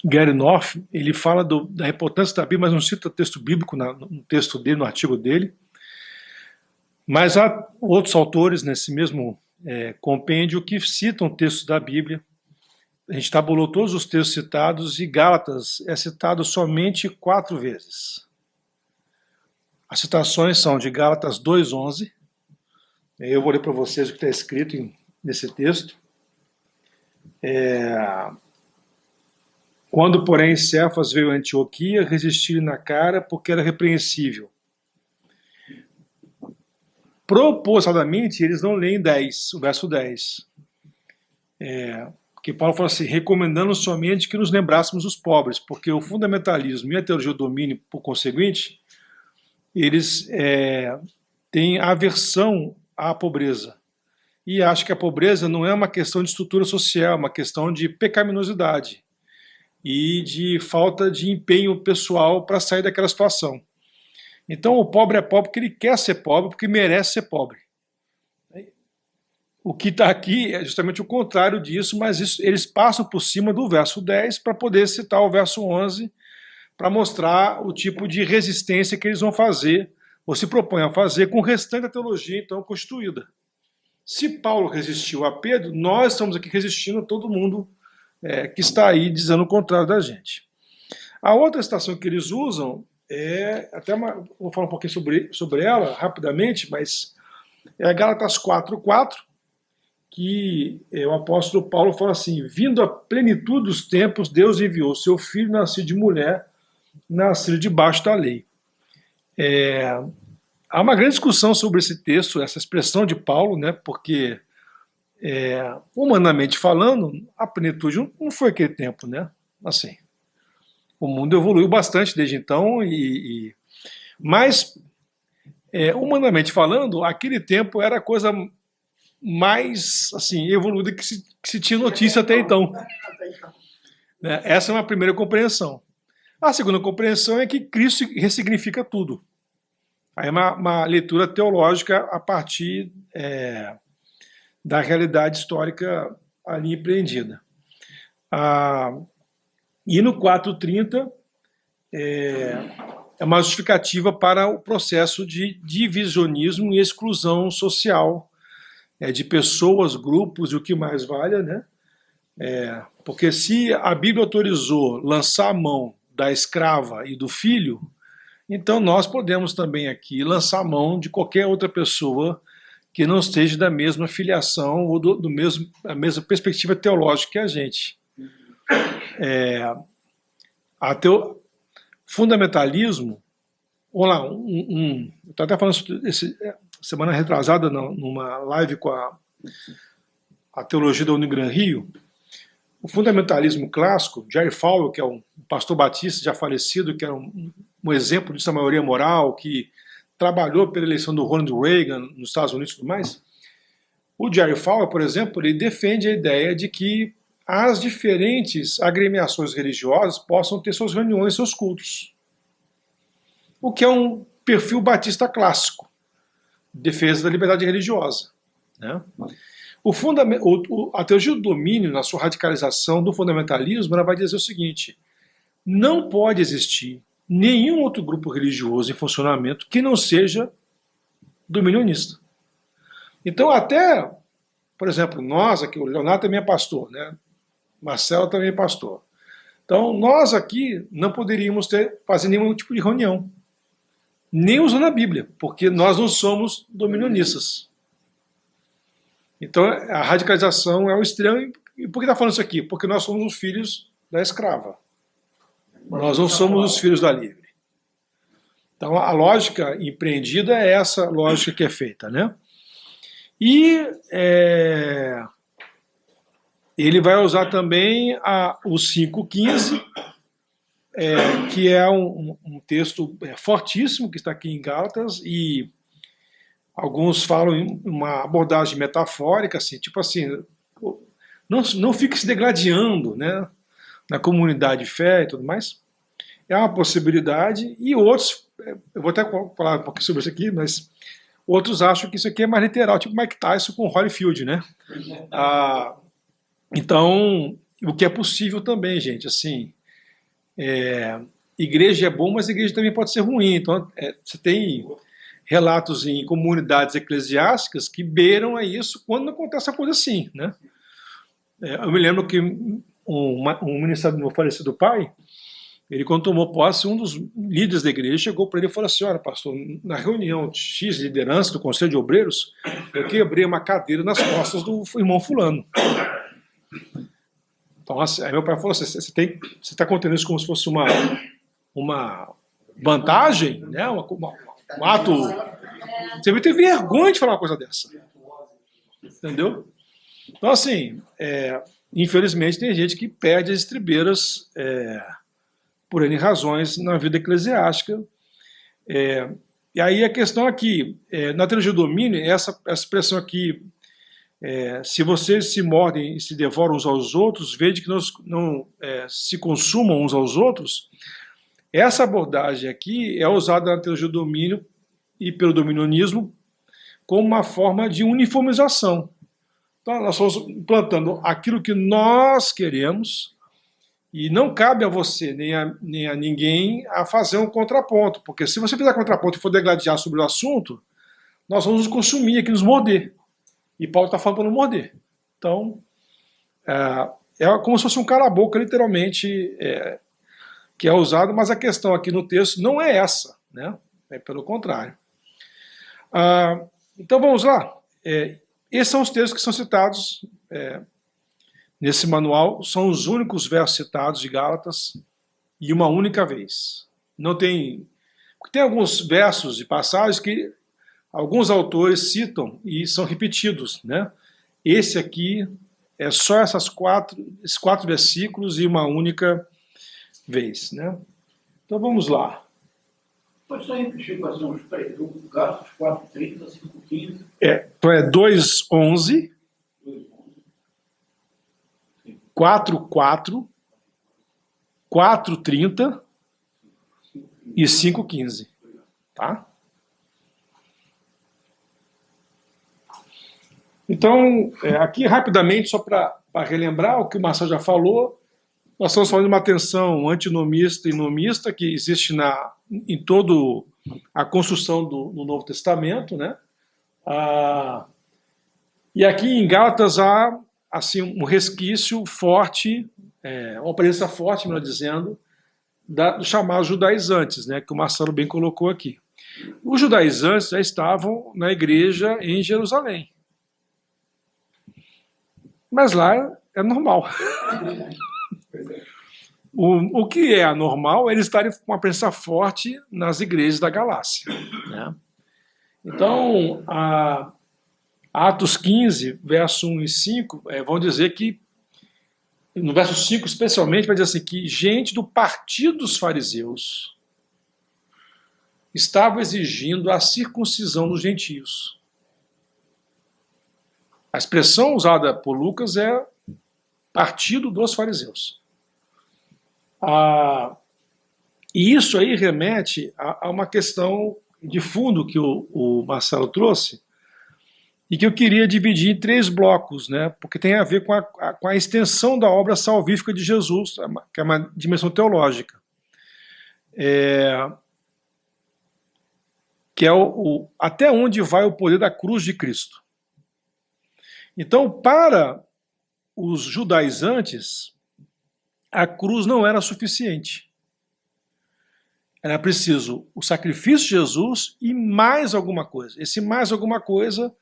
Gary North, ele fala da importância da Bíblia, mas não cita texto bíblico no texto dele, no artigo dele. Mas há outros autores nesse mesmo compêndio que citam textos da Bíblia. A gente tabulou todos os textos citados e Gálatas é citado somente 4 vezes. As citações são de Gálatas 2:11. Eu vou ler para vocês o que está escrito nesse texto. Quando, porém, Cefas veio a Antioquia, resisti-lhe na cara porque era repreensível. Propositadamente, eles não leem o verso 10. Porque Paulo fala assim, recomendando somente que nos lembrássemos dos pobres, porque o fundamentalismo e a teologia do domínio, por conseguinte, eles têm aversão à pobreza. E acham que a pobreza não é uma questão de estrutura social, é uma questão de pecaminosidade e de falta de empenho pessoal para sair daquela situação. Então o pobre é pobre porque ele quer ser pobre, porque merece ser pobre. O que está aqui é justamente o contrário disso, mas eles passam por cima do verso 10 para poder citar o verso 11, para mostrar o tipo de resistência que eles vão fazer, ou se propõem a fazer, com o restante da teologia então constituída. Se Paulo resistiu a Pedro, nós estamos aqui resistindo a todo mundo que está aí dizendo o contrário da gente. A outra citação que eles usam vou falar um pouquinho sobre ela rapidamente, mas é Gálatas 4:4, que o apóstolo Paulo fala assim, vindo à plenitude dos tempos, Deus enviou seu filho, nascido de mulher, nascido debaixo da lei. Há uma grande discussão sobre esse texto, essa expressão de Paulo, né, porque, humanamente falando, a plenitude não foi aquele tempo, né? Assim, o mundo evoluiu bastante desde então, mas, humanamente falando, aquele tempo era a coisa mais assim, evoluída que se tinha notícia até então. Essa é uma primeira compreensão. A segunda compreensão é que Cristo ressignifica tudo. Aí é uma leitura teológica a partir da realidade histórica ali empreendida. E no 4:30 é uma justificativa para o processo de divisionismo e exclusão social de pessoas, grupos e o que mais valha, né? Porque se a Bíblia autorizou lançar a mão da escrava e do filho, então nós podemos também aqui lançar a mão de qualquer outra pessoa que não esteja da mesma filiação ou da mesma perspectiva teológica que a gente. Fundamentalismo, vamos lá, eu estava até falando semana retrasada numa live com a teologia da Unigran Rio, o fundamentalismo clássico, Jerry Falwell, que é um pastor batista já falecido, que era um exemplo disso, a maioria moral, que trabalhou pela eleição do Ronald Reagan nos Estados Unidos e tudo mais, o Jerry Falwell, por exemplo, ele defende a ideia de que as diferentes agremiações religiosas possam ter suas reuniões, seus cultos. O que é um perfil batista clássico, defesa da liberdade religiosa, né? A teologia do domínio, na sua radicalização do fundamentalismo, ela vai dizer o seguinte, não pode existir nenhum outro grupo religioso em funcionamento que não seja dominionista. Então, até, por exemplo, nós aqui, o Leonardo também é pastor, né? Marcelo também é pastor. Então, nós aqui não poderíamos fazer nenhum tipo de reunião, nem usando a Bíblia, porque nós não somos dominionistas. Então, a radicalização é o extremo. E por que está falando isso aqui? Porque nós somos os filhos da escrava. Nós não somos os filhos da livre. Então, a lógica empreendida é essa lógica que é feita, né? E ele vai usar também o 5,15, que é um texto fortíssimo que está aqui em Gálatas, e alguns falam em uma abordagem metafórica, assim, tipo assim, não fique se degladiando, né, na comunidade de fé e tudo mais. É uma possibilidade, e outros, eu vou até falar um pouquinho sobre isso aqui, mas outros acham que isso aqui é mais literal, tipo Mike Tyson com Holyfield, né? Então, o que é possível também, gente, assim, igreja é bom, mas igreja também pode ser ruim. Então, você tem relatos em comunidades eclesiásticas que beiram a isso quando não acontece uma coisa assim, né? Eu me lembro que um ministro do meu falecido pai, ele, quando tomou posse, um dos líderes da igreja chegou para ele e falou assim: olha, pastor, na reunião X de liderança do Conselho de Obreiros, eu quebrei uma cadeira nas costas do irmão fulano. Então, assim, aí meu pai falou assim: você está contando isso como se fosse uma vantagem, né? Um ato. Você vai ter vergonha de falar uma coisa dessa. Entendeu? Então, assim, infelizmente tem gente que perde as estribeiras por N razões na vida eclesiástica. E aí a questão aqui, na teologia do domínio, essa expressão aqui, se vocês se mordem e se devoram uns aos outros, vede que não se consumam uns aos outros. Essa abordagem aqui é usada na teologia do domínio e pelo dominionismo como uma forma de uniformização. Então, nós estamos implantando aquilo que nós queremos, e não cabe a você nem a ninguém a fazer um contraponto, porque se você fizer contraponto e for degladiar sobre o assunto, nós vamos nos consumir aqui, nos morder. E Paulo está falando para não morder. Então, é como se fosse um cala-boca, literalmente, que é usado, mas a questão aqui no texto não é essa, né? É pelo contrário. Então vamos lá. Esses são os textos que são citados nesse manual, são os únicos versos citados de Gálatas, e uma única vez. Não tem. Porque tem alguns versos e passagens que alguns autores citam e são repetidos, né? Esse aqui é só esses quatro versículos e uma única vez, né? Então vamos lá. Pode só repetir quais são os Gálatas 4:30, 5:15. Então é 2:11, 4:4, 4:30 e 5:15, tá? Então, aqui rapidamente, só para relembrar o que o Marcelo já falou, nós estamos falando de uma tensão antinomista e nomista que existe em toda a construção do Novo Testamento, né? E aqui em Gálatas há assim, um resquício forte, uma presença forte, melhor dizendo, dos chamados judaizantes, né? Que o Marcelo bem colocou aqui. Os judaizantes já estavam na igreja em Jerusalém. Mas lá é normal. O que é anormal é eles estarem com uma presença forte nas igrejas da Galácia, né? Então, Atos 15, verso 1 e 5, vão dizer que, no verso 5 especialmente, vai dizer assim, que gente do partido dos fariseus estava exigindo a circuncisão dos gentios. A expressão usada por Lucas é partido dos fariseus. E isso aí remete a uma questão de fundo que o Marcelo trouxe e que eu queria dividir em 3 blocos, né? Porque tem a ver com a extensão da obra salvífica de Jesus, que é uma dimensão teológica. que é até onde vai o poder da cruz de Cristo. Então, para os judaizantes, a cruz não era suficiente. Era preciso o sacrifício de Jesus e mais alguma coisa. Esse mais alguma coisa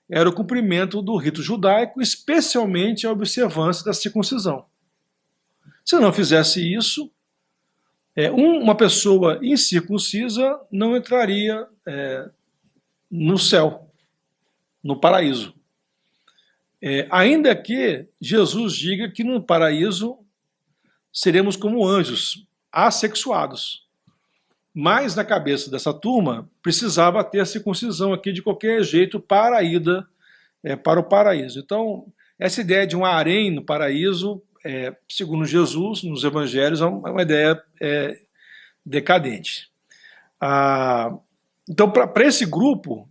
era o cumprimento do rito judaico, especialmente a observância da circuncisão. Se não fizesse isso, uma pessoa incircuncisa não entraria no céu, no paraíso. Ainda que Jesus diga que no paraíso seremos como anjos, assexuados. Mas na cabeça dessa turma precisava ter a circuncisão aqui de qualquer jeito para a ida para o paraíso. Então, essa ideia de um harém no paraíso, segundo Jesus, nos evangelhos, é uma ideia decadente. Então, para esse grupo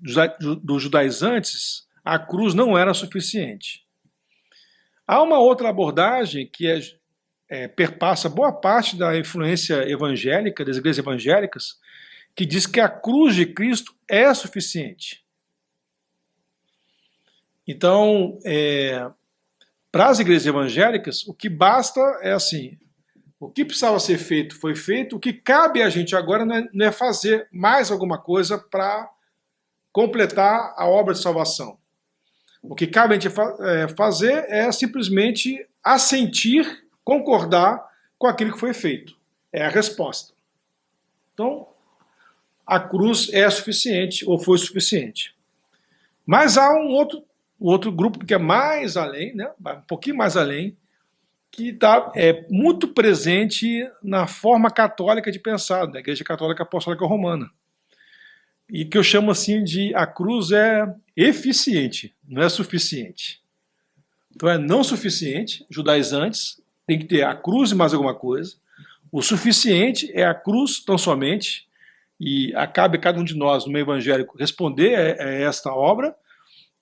dos judaizantes, a cruz não era suficiente. Há uma outra abordagem que perpassa boa parte da influência evangélica, das igrejas evangélicas, que diz que a cruz de Cristo é suficiente. Então, para as igrejas evangélicas, o que basta é assim, o que precisava ser feito foi feito, o que cabe a gente agora não é fazer mais alguma coisa para completar a obra de salvação. O que cabe a gente fazer é simplesmente assentir, concordar com aquilo que foi feito. É a resposta. Então, a cruz é suficiente, ou foi suficiente. Mas há um outro grupo que é mais além, né, um pouquinho mais além, que está muito presente na forma católica de pensar, da Igreja Católica Apostólica Romana. E que eu chamo assim de a cruz é eficiente, não é suficiente. Então é não suficiente, judaizantes, tem que ter a cruz e mais alguma coisa. O suficiente é a cruz tão somente, e cabe a cada um de nós, no meio evangélico, responder a esta obra,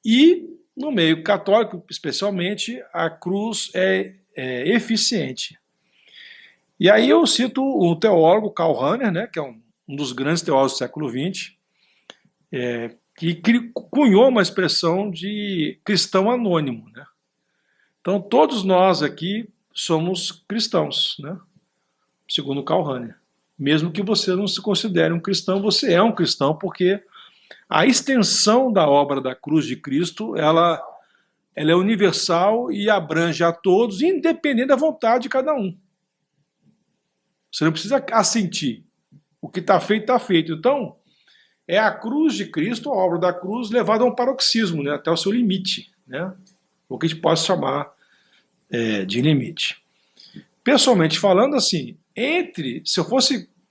e no meio católico, especialmente, a cruz é eficiente. E aí eu cito o teólogo Karl Rahner, né, que é um dos grandes teólogos do século XX, que cunhou uma expressão de cristão anônimo, né? Então todos nós aqui somos cristãos, né? Segundo Karl Rahner. Mesmo que você não se considere um cristão, você é um cristão, porque a extensão da obra da cruz de Cristo, ela é universal e abrange a todos, independente da vontade de cada um. Você não precisa assentir. O que está feito, está feito. Então, é a cruz de Cristo, a obra da cruz, levada a um paroxismo, né, até o seu limite, né, o que a gente pode chamar de limite. Pessoalmente falando, assim,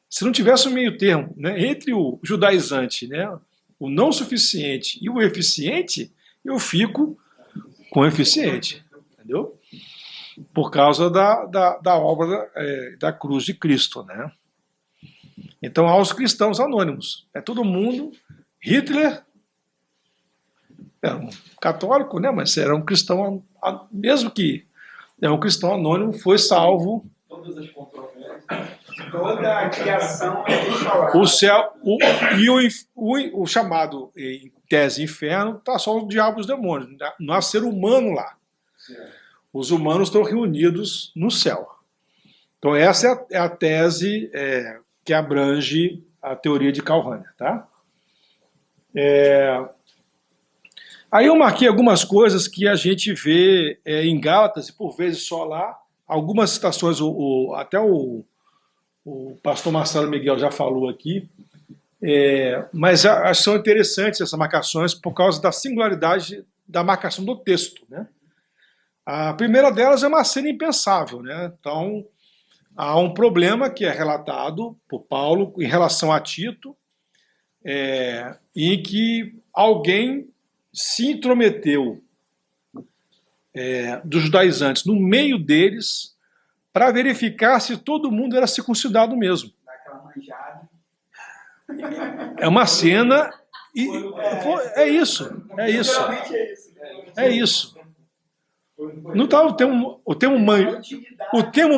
se não tivesse um meio termo, né, entre o judaizante, né, o não suficiente e o eficiente, eu fico com o eficiente, entendeu? Por causa da obra da cruz de Cristo, né? Então, há os cristãos anônimos. É todo mundo. Hitler era um católico, né? Mas era um cristão, mesmo que é um cristão anônimo, foi salvo. Todas as controvérsias. Toda a criação o céu, o chamado, em tese, inferno, está só os diabos e os demônios. Não há ser humano lá. Certo. Os humanos estão reunidos no céu. Então, essa é a tese que abrange a teoria de Karl Rahner, tá? Aí eu marquei algumas coisas que a gente vê em Gálatas, e por vezes só lá, algumas citações, até o pastor Marcelo Miguel já falou aqui, mas acho que são interessantes essas marcações por causa da singularidade da marcação do texto, né? A primeira delas é uma cena impensável, né? Então, há um problema que é relatado por Paulo em relação a Tito, em que alguém se intrometeu dos judaizantes no meio deles para verificar se todo mundo era circuncidado mesmo. Daquela manjada. É uma cena e é isso. Geralmente é isso. É isso. Não tá o termo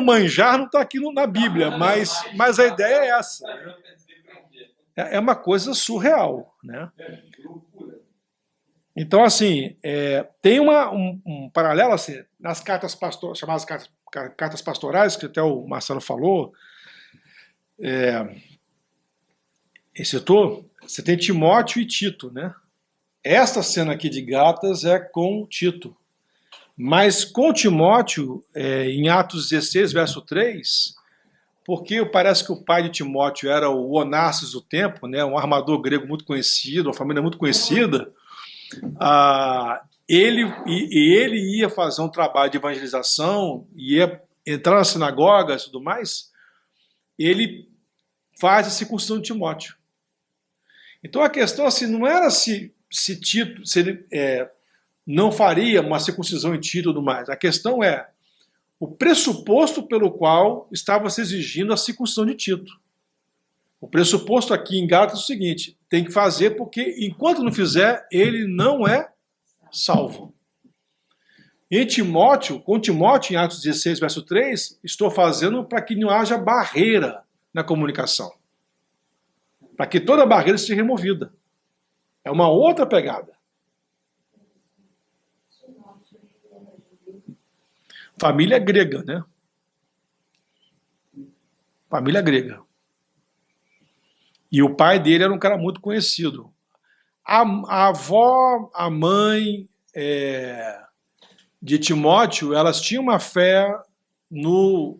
manjar não está aqui na Bíblia, mas a ideia é essa. é uma coisa surreal, né? Então, assim, tem um paralelo, assim, nas cartas chamadas cartas pastorais, que até o Marcelo falou, e citou, você tem Timóteo e Tito, né? Esta cena aqui de Gálatas é com Tito. Mas com Timóteo, em Atos 16, verso 3, porque parece que o pai de Timóteo era o Onassis do tempo, né? Um armador grego muito conhecido, uma família muito conhecida, ele ia fazer um trabalho de evangelização, ia entrar nas sinagogas e tudo mais, ele faz a circuncisão de Timóteo. Então a questão assim, não era se Tito, se ele não faria uma circuncisão em Tito e tudo mais. A questão é o pressuposto pelo qual estava se exigindo a circuncisão de Tito. O pressuposto aqui em Gálatas é o seguinte: tem que fazer porque enquanto não fizer, ele não é salvo. Em Timóteo, com Timóteo, em Atos 16, verso 3, estou fazendo para que não haja barreira na comunicação. Para que toda barreira seja removida. É uma outra pegada. Família grega, né? Família grega. E o pai dele era um cara muito conhecido. A avó, a mãe de Timóteo, elas tinham uma fé no...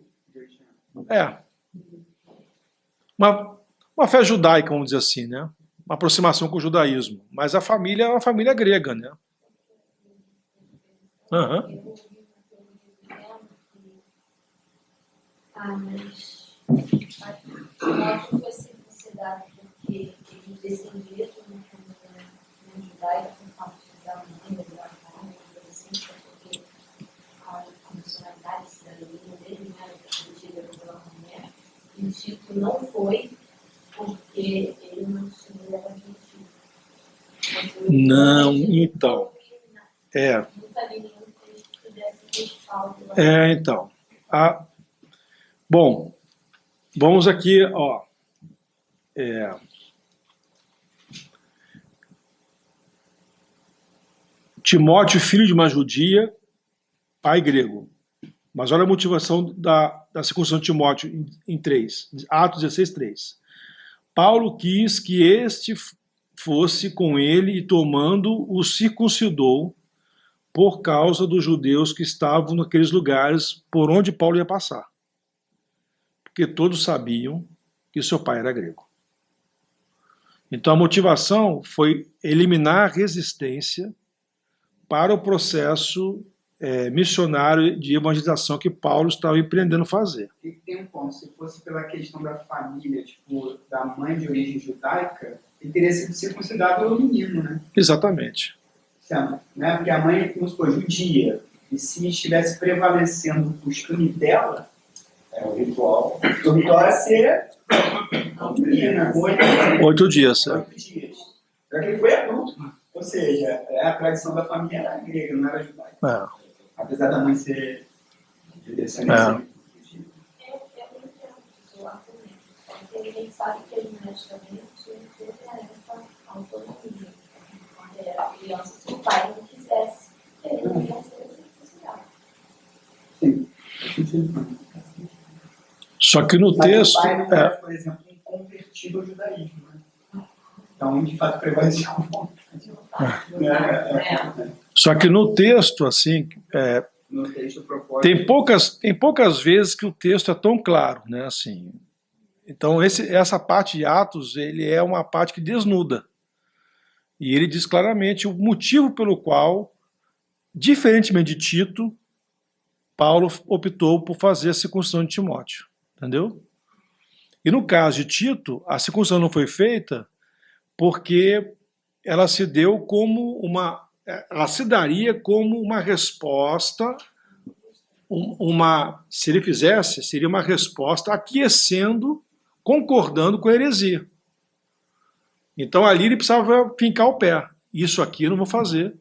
uma fé judaica, vamos dizer assim, né? Uma aproximação com o judaísmo. Mas a família é uma família grega, né? Uhum. Mas Timóteo foi circuncidado porque ele descendia de uma família judaica com parte da mãe, da avó, assim, porque a nacionalidade, a cidadania dele não era permitida pela mulher. E Tito não foi porque ele não tinha gentil. Não, então. Nunca li nenhum texto que desse respaldo lá. Então. Bom, vamos aqui, ó. Timóteo, filho de uma judia, pai grego. Mas olha a motivação da circuncisão de Timóteo em 3, Atos 16, 3. Paulo quis que este fosse com ele e tomando o circuncidou por causa dos judeus que estavam naqueles lugares por onde Paulo ia passar. Porque todos sabiam que seu pai era grego. Então a motivação foi eliminar a resistência para o processo missionário de evangelização que Paulo estava empreendendo fazer. E tem um ponto, se fosse pela questão da família, tipo, da mãe de origem judaica, ele teria sido circuncidado pelo menino, né? Exatamente. Né? Porque a mãe, como se for judia, e se estivesse prevalecendo o costume dela, o ritual. O ritual era ser menina, 8 dias. 8 dias. Só que ele foi adulto. Ou seja, a tradição da família era grega, não era judaica. Apesar da mãe ser de descendência. Eu entendo o seu argumento. Porque ninguém sabe que ele geneticamente teve essa autonomia. Quando ele era criança, se o pai não quisesse, ele não ia ser circuncidado. Sim. Só que no texto... o pai não era, por exemplo, um convertido ao judaísmo. Né? Então, de fato, prevaleceu a vontade. Só que no texto, assim... No texto propósito... tem poucas vezes que o texto é tão claro, né? Assim, então, essa parte de Atos, ele é uma parte que desnuda. E ele diz claramente o motivo pelo qual, diferentemente de Tito, Paulo optou por fazer a circuncisão de Timóteo. Entendeu? E no caso de Tito, a circuncisão não foi feita porque ela se deu como ela se daria como uma resposta, se ele fizesse, seria uma resposta aquecendo, concordando com a heresia. Então ali ele precisava fincar o pé. Isso aqui eu não vou fazer.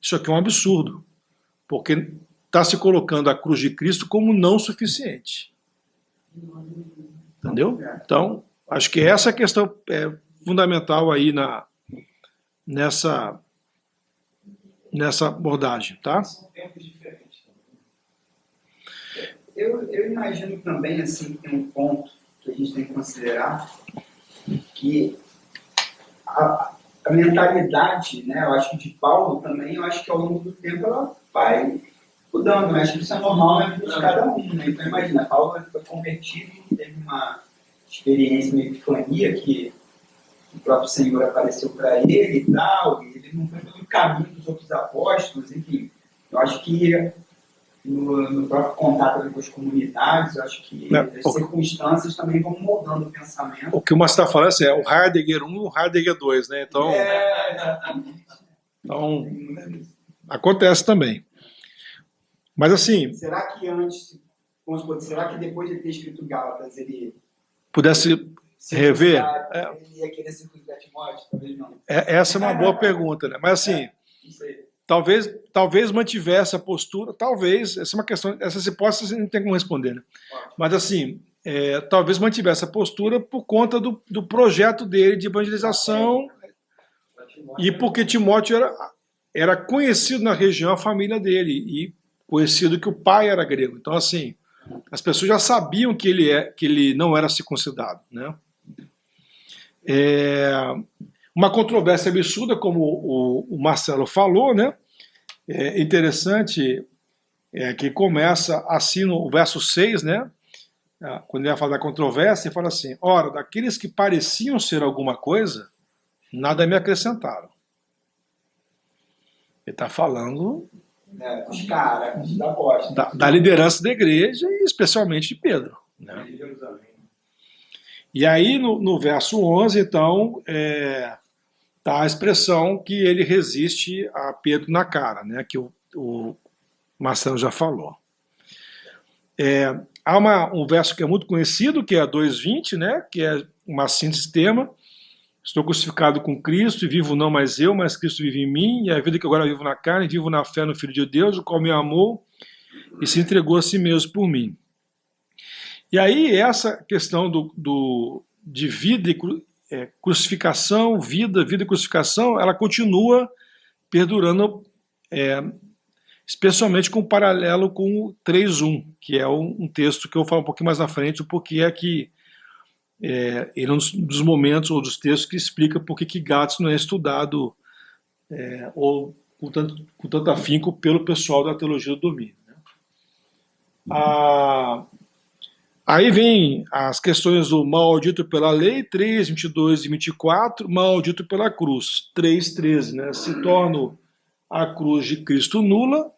Isso aqui é um absurdo. Porque está se colocando a cruz de Cristo como não suficiente. Entendeu? Então, acho que essa é a questão fundamental aí nessa abordagem, tá? São tempos diferentes também. Eu imagino também, assim, que tem um ponto que a gente tem que considerar, que a mentalidade, né, eu acho que de Paulo também, eu acho que ao longo do tempo ela vai mudando, né? Acho que isso é normal na vida de cada um, né? Então imagina, Paulo foi convertido, teve uma experiência meio epifania que o próprio Senhor apareceu para ele e tal, e ele não foi pelo caminho dos outros apóstolos, enfim. Eu acho que no próprio contato com as comunidades, eu acho que as circunstâncias também vão moldando o pensamento. O que o Márcio está falando assim, é o Heidegger 1 e o Heidegger 2, né? Então, então acontece também. Mas assim... Será que antes, vamos supor, será que depois de ter escrito Gálatas, ele pudesse rever? Ele ia querer circuncidar Timóteo? Talvez não. Essa é uma boa pergunta, né? Mas assim... Talvez mantivesse a postura, talvez, essa é uma questão, essas hipóteses não tem como responder, né? Mas assim, talvez mantivesse a postura por conta do projeto dele de evangelização e porque Timóteo era conhecido na região, a família dele, e conhecido que o pai era grego. Então assim, as pessoas já sabiam que ele não era circuncidado, né? Uma controvérsia absurda, como o Marcelo falou, né? É interessante que começa assim no verso 6, né? Quando ele vai falar da controvérsia, ele fala assim: ora, daqueles que pareciam ser alguma coisa, nada me acrescentaram. Ele está falando os caras da bosta. Da liderança da igreja e especialmente de Pedro, né? E aí no verso 11, então, tá a expressão que ele resiste a Pedro na cara, né, que o Marcelo já falou. Há um verso que é muito conhecido, que é 2:20, né, que é uma síntese tema: estou crucificado com Cristo e vivo não mais eu, mas Cristo vive em mim, e a vida que agora vivo na carne, vivo na fé no Filho de Deus, o qual me amou e se entregou a si mesmo por mim. E aí essa questão de vida e crucificação, vida e crucificação, ela continua perdurando, especialmente com o paralelo com o 3:1, que é um texto que eu vou falar um pouquinho mais na frente, porque ele é um dos momentos ou dos textos que explica por que Gálatas não é estudado ou com tanto afinco pelo pessoal da teologia do domínio, né? Aí vem as questões do maldito pela lei, 3, 22 e 24, maldito pela cruz, 3, 13, né? Se torna a cruz de Cristo nula,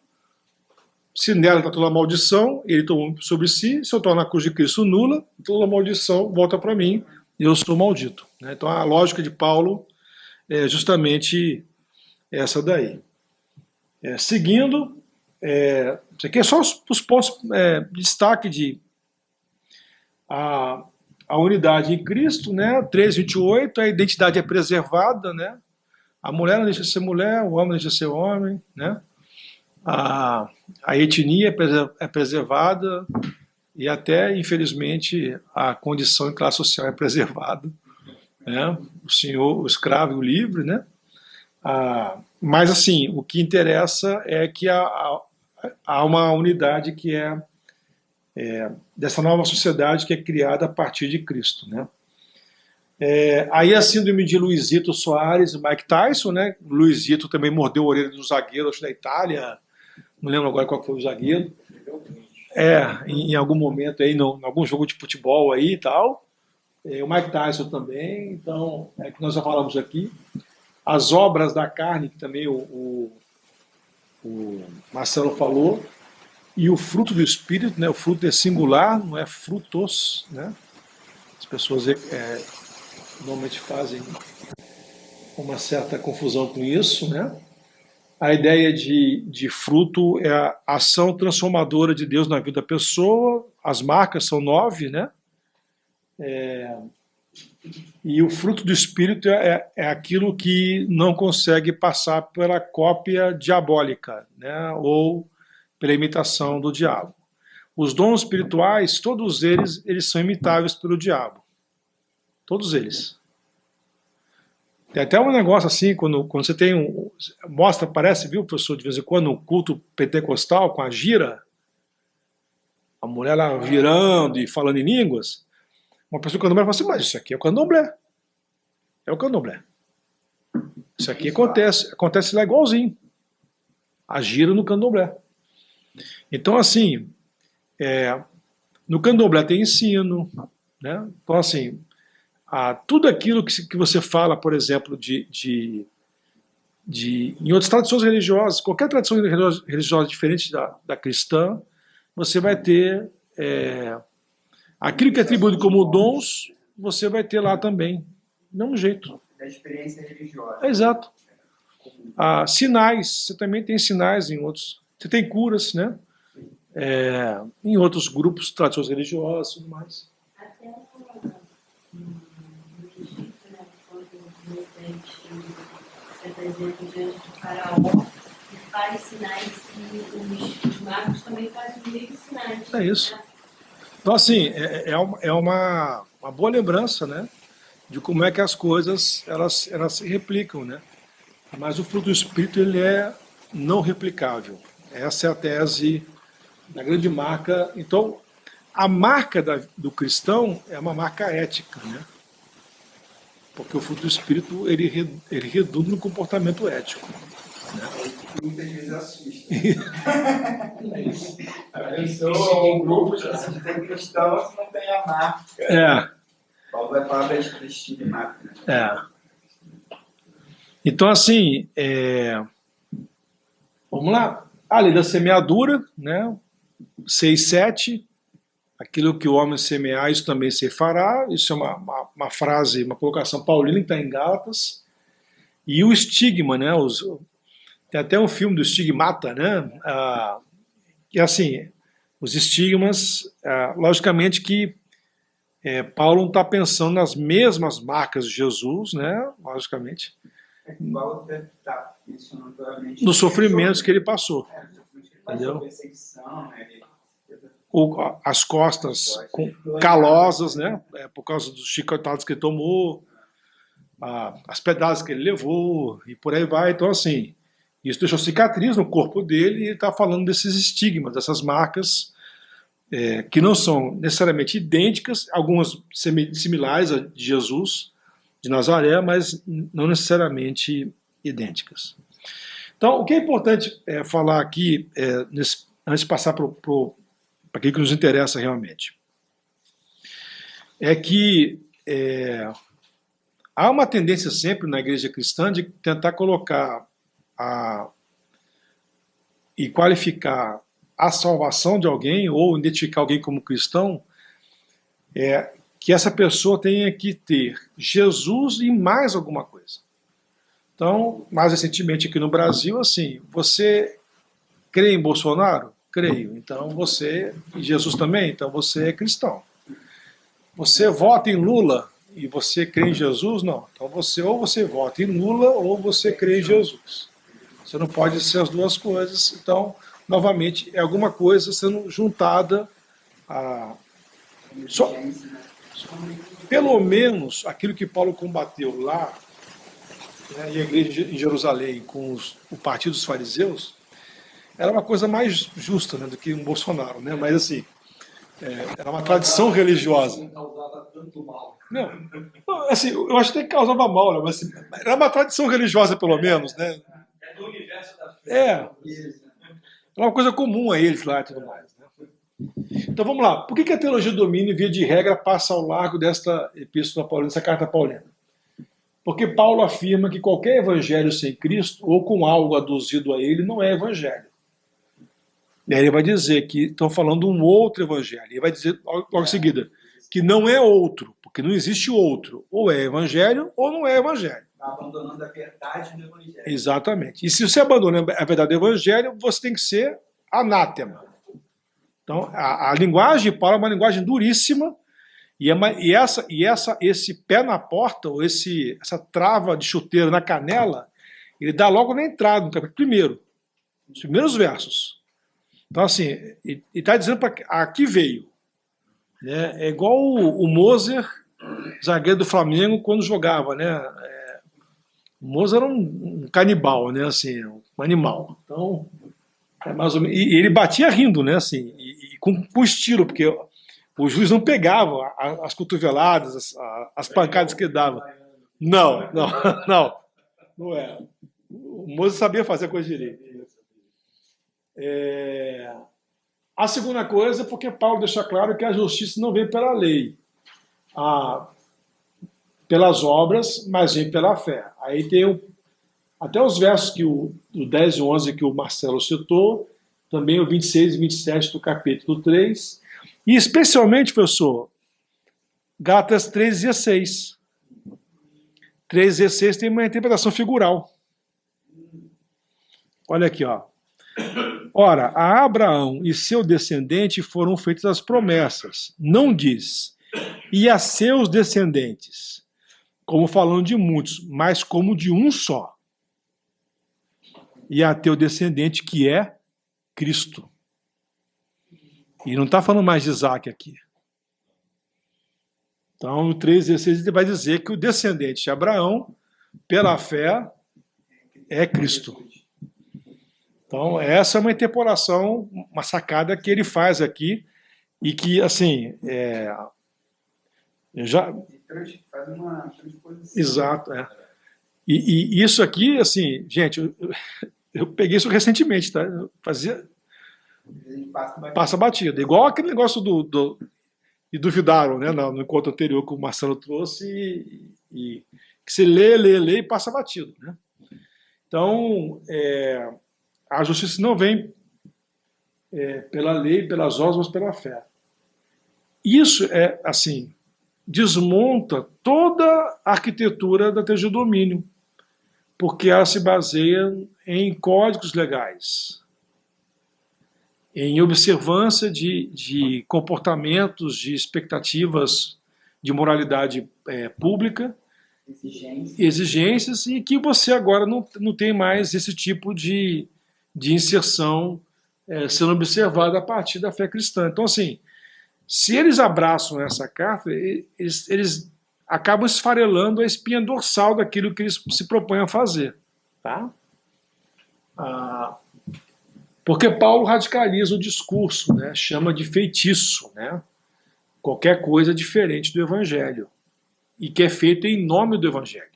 se nela está toda a maldição, ele tomou sobre si, se eu torno a cruz de Cristo nula, toda a maldição volta para mim, e eu sou maldito, né? Então a lógica de Paulo é justamente essa daí. Seguindo, isso aqui é só os pontos de destaque de a unidade em Cristo, né? 3:28, a identidade é preservada, né? A mulher não deixa de ser mulher, o homem não deixa de ser homem, né? A etnia é preservada e até, infelizmente, a condição em classe social é preservada, né? O senhor, o escravo e o livre, né? Mas, assim, o que interessa é que há uma unidade que dessa nova sociedade que é criada a partir de Cristo, né? Aí a síndrome de Luizito Soares e Mike Tyson, né? Luizito também mordeu a orelha do zagueiro, acho, da Itália, não lembro agora qual foi o zagueiro, em algum momento aí, em algum jogo de futebol aí e tal, o Mike Tyson também. Então, que nós já falamos aqui, as obras da carne, que também o Marcelo falou, e o fruto do Espírito, né? O fruto é singular, não é frutos, né? As pessoas normalmente fazem uma certa confusão com isso, né? A ideia de fruto é a ação transformadora de Deus na vida da pessoa. As marcas são 9, né? E o fruto do Espírito é aquilo que não consegue passar pela cópia diabólica, né? Ou pela imitação do diabo. Os dons espirituais, todos eles são imitáveis pelo diabo. Todos eles. Tem até um negócio assim, quando você tem mostra, parece, viu, professor, de vez em quando, um culto pentecostal com a gira, a mulher lá virando e falando em línguas, uma pessoa do candomblé fala assim, mas isso aqui é o candomblé. É o candomblé. Isso aqui acontece lá igualzinho. A gira no candomblé. Então, assim, no candomblé tem ensino, né? Então, assim, tudo aquilo que você fala, por exemplo, em outras tradições religiosas, qualquer tradição religiosa diferente da cristã, você vai ter aquilo que é atribuído como dons, você vai ter lá também, do mesmo jeito. Da experiência religiosa. Exato. Sinais, você também tem sinais em outros. Você tem curas, né? Em outros grupos, tradições religiosas e tudo mais. Até no Egito, né, quando Moisés se apresenta diante do faraó, e faz sinais que os magos também fazem os mesmos sinais. É isso. Então, assim, é uma boa lembrança, né? De como é que as coisas elas se replicam, né? Mas o fruto do Espírito ele é não replicável. Essa é a tese da grande marca. Então, a marca do cristão é uma marca ética, né? Porque o fruto do Espírito ele redunda no comportamento ético. Né? Muitas vezes assusta. A pessoa, um grupo de cristãos não tem a marca. Paulo vai falar da estigma. Então, assim, vamos lá. A lei da semeadura, né? 6:7, aquilo que o homem semear, isso também se fará. Isso é uma frase, uma colocação paulina que está em Gálatas. E o estigma, né? Tem até um filme do Estigmata, né? Que assim, os estigmas, logicamente que Paulo não está pensando nas mesmas marcas de Jesus, né? Logicamente. Igual está mencionando claramente nos sofrimentos que ele passou. Entendeu? Perseguição, né? As costas calosas, né? Por causa dos chicotados que ele tomou, as pedradas que ele levou, e por aí vai. Então, assim, isso deixou cicatriz no corpo dele, e ele está falando desses estigmas, dessas marcas que não são necessariamente idênticas, algumas similares a de Jesus de Nazaré, mas não necessariamente idênticas. Então, o que é importante falar aqui, antes de passar para aquilo que nos interessa realmente, é que há uma tendência sempre na igreja cristã de tentar colocar e qualificar a salvação de alguém, ou identificar alguém como cristão, que essa pessoa tenha que ter Jesus e mais alguma coisa. Então, mais recentemente aqui no Brasil, assim, você crê em Bolsonaro? Creio. Então você, e Jesus também? Então você é cristão. Você vota em Lula e você crê em Jesus? Não. Então ou você vota em Lula ou você crê em Jesus. Você não pode ser as duas coisas. Então, novamente, é alguma coisa sendo juntada pelo menos aquilo que Paulo combateu lá, né, e a igreja em Jerusalém com o partido dos fariseus, era uma coisa mais justa, né, do que um Bolsonaro, né? Mas assim, era uma tradição religiosa. Não causava tanto mal. Não, assim, eu acho que até causava mal, né? Mas assim, era uma tradição religiosa, pelo menos, né? É do universo da fé. Era uma coisa comum a eles lá e tudo mais. Né? Então vamos lá. Por que a teologia do domínio, via de regra, passa ao largo desta epístola paulina, dessa carta paulina? Porque Paulo afirma que qualquer evangelho sem Cristo, ou com algo aduzido a ele, não é evangelho. E aí ele vai dizer que estão falando de um outro evangelho. Ele vai dizer logo em seguida que não é outro, porque não existe outro. Ou é evangelho ou não é evangelho. Está abandonando a verdade do evangelho. Exatamente. E se você abandona a verdade do evangelho, você tem que ser anátema. Então, a linguagem de Paulo é uma linguagem duríssima, esse pé na porta, ou essa trava de chuteiro na canela, ele dá logo na entrada, no capítulo primeiro, os primeiros versos. Então, assim, ele está dizendo para aqui veio. Né? É igual o Moser, zagueiro do Flamengo, quando jogava, né? Mozart era um canibal, né? Assim, um animal. Então, é mais ou menos, e ele batia rindo, né? Assim, e com estilo, porque o juiz não pegava as cotoveladas, as pancadas que ele dava. Não, não, não. Não é. O Mozart sabia fazer a coisa direito. A segunda coisa é porque Paulo deixa claro que a justiça não vem pela lei, pelas obras, mas vem pela fé. Aí tem até os versos que o 10 e 11 que o Marcelo citou, também o 26 e 27 do capítulo 3, e especialmente, professor, Gálatas 3,16. 3,16 tem uma interpretação figural. Olha aqui, ó. Ora, a Abraão e seu descendente foram feitas as promessas. Não diz, e a seus descendentes, como falando de muitos, mas como de um só. E a teu descendente, que é Cristo. E não está falando mais de Isaac aqui. Então, no 3,16 ele vai dizer que o descendente de Abraão, pela fé, é Cristo. Então, essa é uma interpolação, uma sacada que ele faz aqui, e que, assim, Faz uma transposição. Exato, E isso aqui, assim, gente, eu peguei isso recentemente, tá? Eu fazia... Passa batida. Igual aquele negócio e duvidaram, né, no encontro anterior que o Marcelo trouxe, e que você lê e passa batido, né? Então, a justiça não vem pela lei, pelas obras, mas pela fé. Isso assim, desmonta toda a arquitetura da teologia do domínio, porque ela se baseia em códigos legais, em observância de comportamentos, de expectativas de moralidade pública, exigências, e que você agora não tem mais esse tipo de inserção sendo observada a partir da fé cristã. Então, assim, se eles abraçam essa carta, eles acabam esfarelando a espinha dorsal daquilo que eles se propõem a fazer. Tá? Porque Paulo radicaliza o discurso, né? Chama de feitiço, né? Qualquer coisa diferente do Evangelho, e que é feito em nome do Evangelho.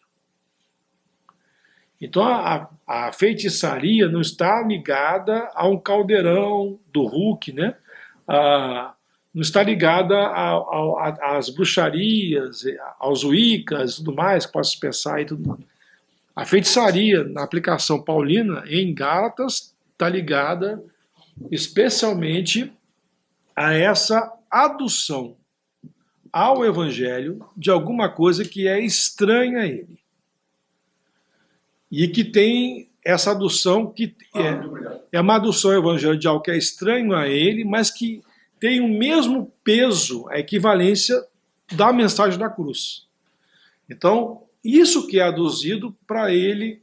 Então a feitiçaria não está ligada a um caldeirão do Hulk, né? Não está ligada às bruxarias, aos wiccas e tudo mais, que posso pensar e tudo. A feitiçaria, na aplicação paulina, em Gálatas, está ligada especialmente a essa adução ao Evangelho de alguma coisa que é estranha a ele. E que tem essa adução que é uma adução ao Evangelho de algo que é estranho a ele, mas que tem o mesmo peso, a equivalência da mensagem da cruz. Então, isso que é aduzido, para ele,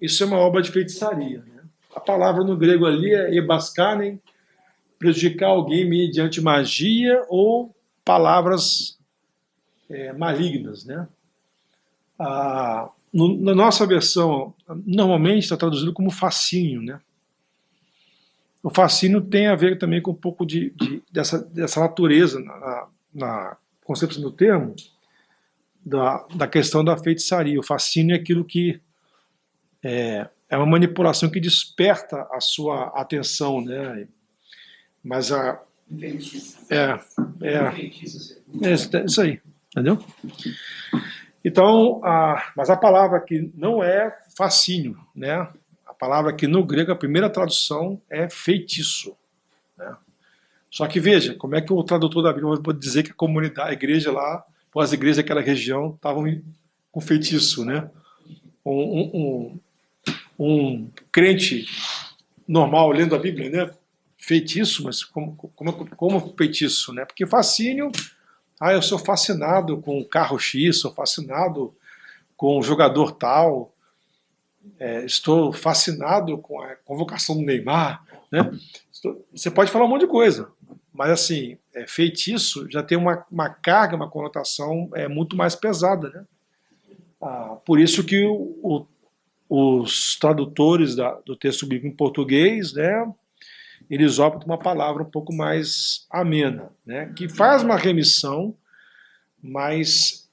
isso é uma obra de feitiçaria, né? A palavra no grego ali é ebaskanen, prejudicar alguém mediante magia ou palavras malignas, né? Na nossa versão, normalmente está traduzido como fascínio, né? O fascínio tem a ver também com um pouco dessa natureza na concepção do termo, da questão da feitiçaria. O fascínio é aquilo que é uma manipulação que desperta a sua atenção, né? Mas isso aí, entendeu? Então, mas a palavra aqui não é fascínio, né? A palavra aqui no grego, a primeira tradução é feitiço, né? Só que veja, como é que o tradutor da Bíblia pode dizer que a comunidade, a igreja lá, ou as igrejas daquela região estavam com feitiço, né? Um crente normal lendo a Bíblia, né? Feitiço, mas como feitiço, né? Porque fascínio, eu sou fascinado com o carro X, sou fascinado com o jogador tal, estou fascinado com a convocação do Neymar, né? Você pode falar um monte de coisa, mas assim, feitiço já tem uma carga, uma conotação muito mais pesada, né? Por isso que os tradutores do texto bíblico em português, né, eles optam por uma palavra um pouco mais amena, né, que faz uma remissão, mas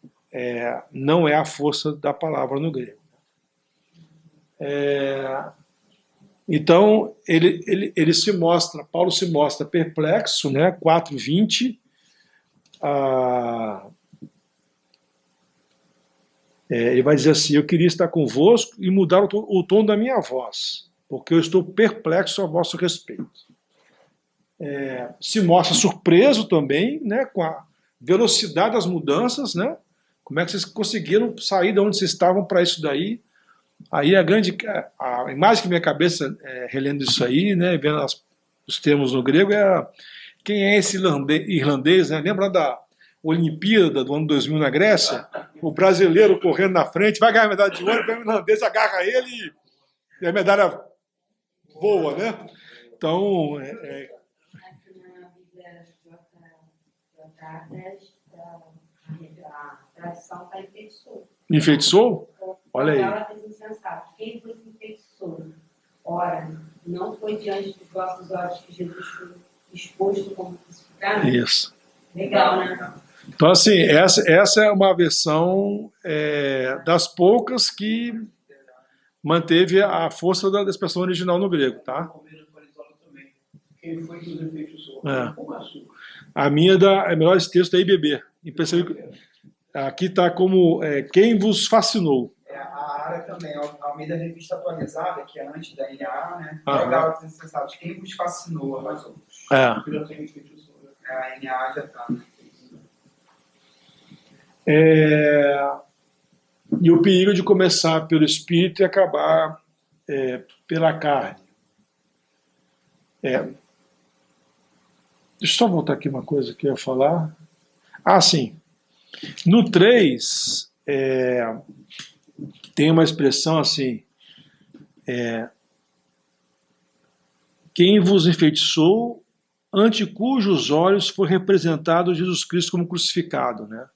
não é a força da palavra no grego. Então, ele se mostra, Paulo se mostra perplexo, né, 4:20, ele vai dizer assim: eu queria estar convosco e mudar o tom da minha voz, porque eu estou perplexo a vosso respeito. Se mostra surpreso também, né, com a velocidade das mudanças, né? Como é que vocês conseguiram sair de onde vocês estavam para isso daí? Aí a imagem que minha cabeça, relendo isso aí, né, vendo os termos no grego, quem é esse irlandês, né? Lembra da Olimpíada do ano 2000 na Grécia? O brasileiro correndo na frente, vai ganhar a medalha de ouro, vem o irlandês, agarra ele e a medalha voa, né? Então, Aqui na Bíblia a tradução está enfeitiçou. enfeitiçou? Olha aí. Ela fez insensato. Quem vos enfeitiçou? Ora, não foi diante dos vossos olhos que Jesus foi exposto como crucificado? Isso. Legal, né? Então, assim, essa é uma versão das poucas que manteve a força da expressão original no grego, tá? Quem foi que os enfeitiçou? Como assim? A minha é melhor esse texto aí, bebê. Aqui está como quem vos fascinou. A área também, a Almeida Revista Atualizada, que é antes da NA, né? Aham. Quem vos fascinou? Mas Já tem enfeitiçou, né? a NA já está. E o perigo de começar pelo espírito e acabar pela carne. Deixa eu só voltar aqui uma coisa que eu ia falar. Sim. No 3, tem uma expressão assim: quem vos enfeitiçou, ante cujos olhos foi representado Jesus Cristo como crucificado, né?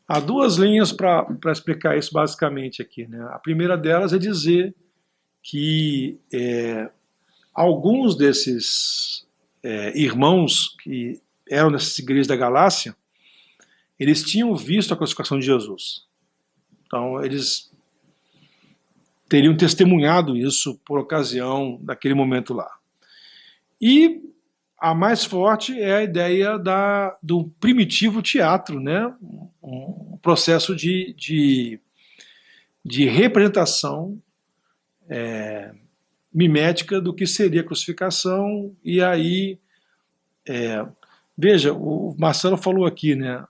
Há duas linhas para explicar isso basicamente aqui, né? A primeira delas é dizer que alguns desses irmãos que eram dessas igrejas da Galácia, eles tinham visto a crucificação de Jesus. Então, eles teriam testemunhado isso por ocasião daquele momento lá. E a mais forte é a ideia do primitivo teatro, né? Um processo de representação mimética do que seria a crucificação. E aí, veja, o Marcelo falou aqui, né?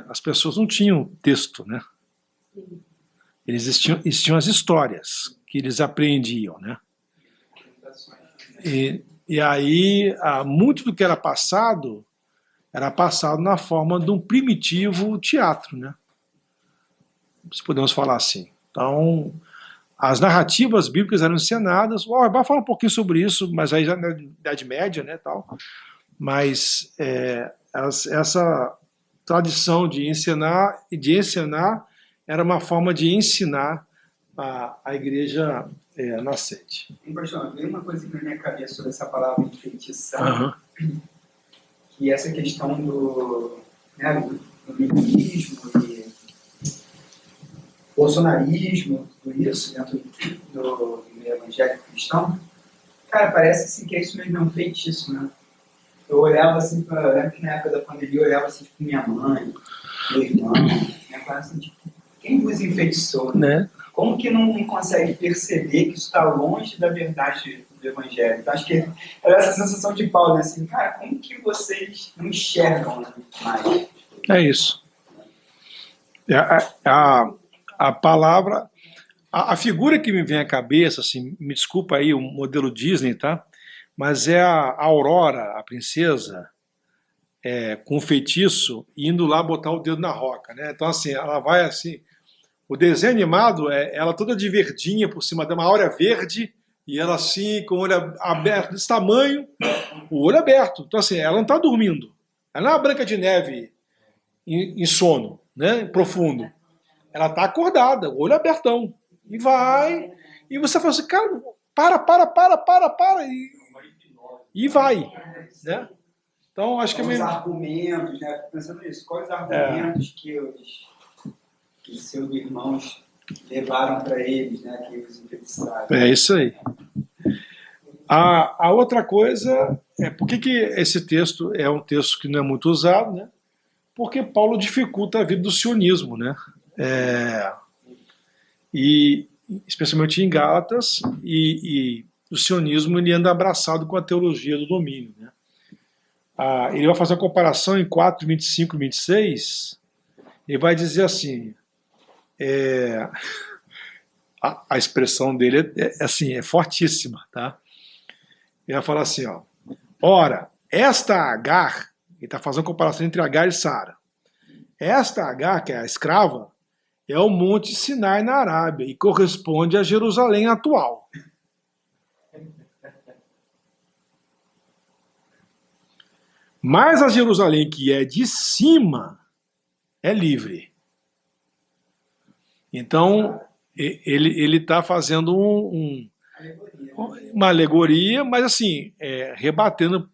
As pessoas não tinham texto, né? Existiam as histórias que eles apreendiam, né? E aí, muito do que era passado na forma de um primitivo teatro, né? Se podemos falar assim. Então, as narrativas bíblicas eram encenadas. O Auerbach fala um pouquinho sobre isso, mas aí já na Idade Média, né, tal. Mas essa tradição de encenar era uma forma de ensinar a igreja nascente. Pastor, veio uma coisa na minha cabeça sobre essa palavra enfeitiçar, que essa questão do militantismo e bolsonarismo, tudo isso dentro do evangelho cristão, cara, parece assim que é isso mesmo, é um feitiço, né? Eu olhava assim, eu lembro que na época da pandemia eu olhava assim, tipo, minha mãe, meu irmão, né? Assim, tipo, quem vos enfeitiçou, né? Como que não consegue perceber que isso está longe da verdade do Evangelho? Então, acho que é essa sensação de Paulo, né? Assim, cara, como que vocês não enxergam, né, mais? É isso. A palavra, a figura que me vem à cabeça, assim, me desculpa aí o modelo Disney, tá? Mas é a Aurora, a princesa, com o feitiço, indo lá botar o dedo na roca, né? Então, assim, ela vai assim. O desenho animado ela toda de verdinha por cima dela, uma áurea verde, e ela assim, com o olho aberto, desse tamanho, o olho aberto. Então, assim, ela não está dormindo. Ela não é uma Branca de Neve em sono, né, profundo. Ela está acordada, o olho abertão. E vai. E você fala assim, cara, para. E vai. Né? Então, acho que é Quais meio. os argumentos, né? Fico pensando nisso. Quais os argumentos que seus irmãos levaram para eles, né? Que os enfeitiçaram. É isso aí. A outra coisa é por que esse texto é um texto que não é muito usado, né? Porque Paulo dificulta a vida do sionismo, né? E especialmente em Gálatas, e o sionismo ele anda abraçado com a teologia do domínio, né? Ele vai fazer uma comparação em 4, 25 e 26, ele vai dizer assim, a expressão dele assim, é fortíssima, tá? Ele vai falar assim, ó, ora, esta Agar, ele está fazendo comparação entre Agar e Sara, esta Agar, que é a escrava, é o Monte Sinai na Arábia e corresponde a Jerusalém atual. Mas a Jerusalém que é de cima é livre. Então, ele está fazendo uma alegoria, mas assim, rebatendo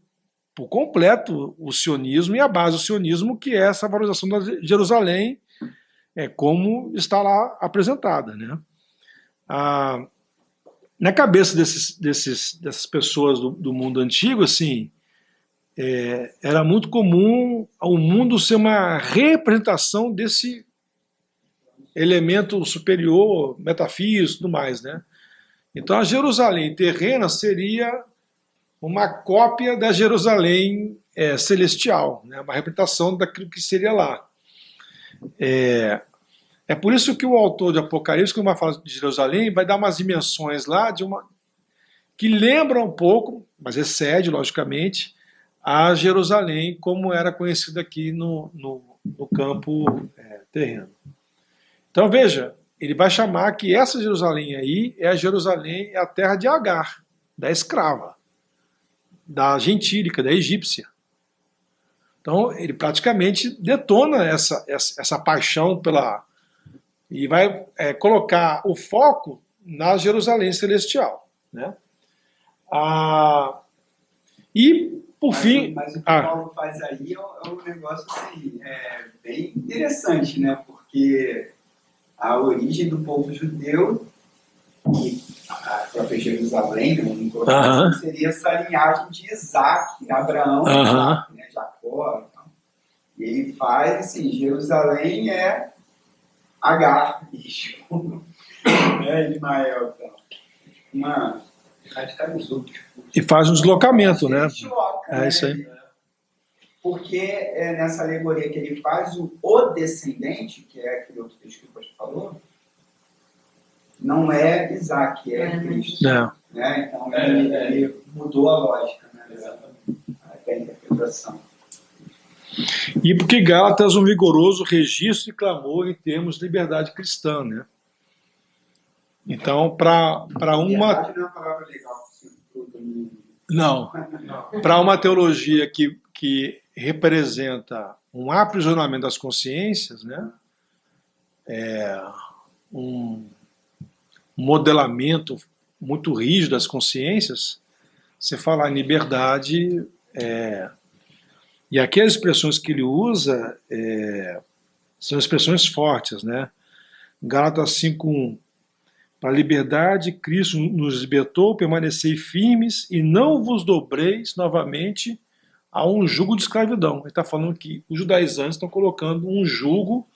por completo o sionismo e a base do sionismo, que é essa valorização da Jerusalém, como está lá apresentada, né? Na cabeça dessas pessoas do mundo antigo, assim, era muito comum o mundo ser uma representação desse elemento superior, metafísico e tudo mais, né? Então a Jerusalém terrena seria uma cópia da Jerusalém celestial, né? Uma representação daquilo que seria lá. É por isso que o autor de Apocalipse, quando vai falar de Jerusalém, vai dar umas dimensões lá que lembram um pouco, mas excede, logicamente, a Jerusalém como era conhecida aqui no campo terreno. Então veja, ele vai chamar que essa Jerusalém aí é a Jerusalém, é a terra de Agar, da escrava, da gentílica, da egípcia. Então ele praticamente detona essa paixão e vai colocar o foco na Jerusalém celestial, né? E por fim, mas o que o Paulo faz aí é um negócio assim, bem interessante, né? Porque a origem do povo judeu e a própria Jerusalém, né, seria essa linhagem de Isaac, Abraão, Isaac, né, Jacó. Então. E ele faz assim, Jerusalém é Agar, Ismael. Então. E faz um deslocamento, né? Isso aí. Porque nessa alegoria que ele faz, o descendente, que é aquele outro texto que o pastor falou, não é Isaac, é Cristo. Né? Então ele mudou a lógica, né? Da interpretação. E porque Gálatas um vigoroso registro e clamor em termos de liberdade cristã, né? Então, para uma... Liberdade não é uma palavra legal. Não. Para uma teologia que representa um aprisionamento das consciências, né? Um modelamento muito rígido das consciências, você falar em liberdade, e aqui as expressões que ele usa são expressões fortes, né? Gálatas 5:1, para a liberdade Cristo nos libertou, permanecei firmes e não vos dobreis novamente a um jugo de escravidão. Ele está falando que os judaizantes estão colocando um jugo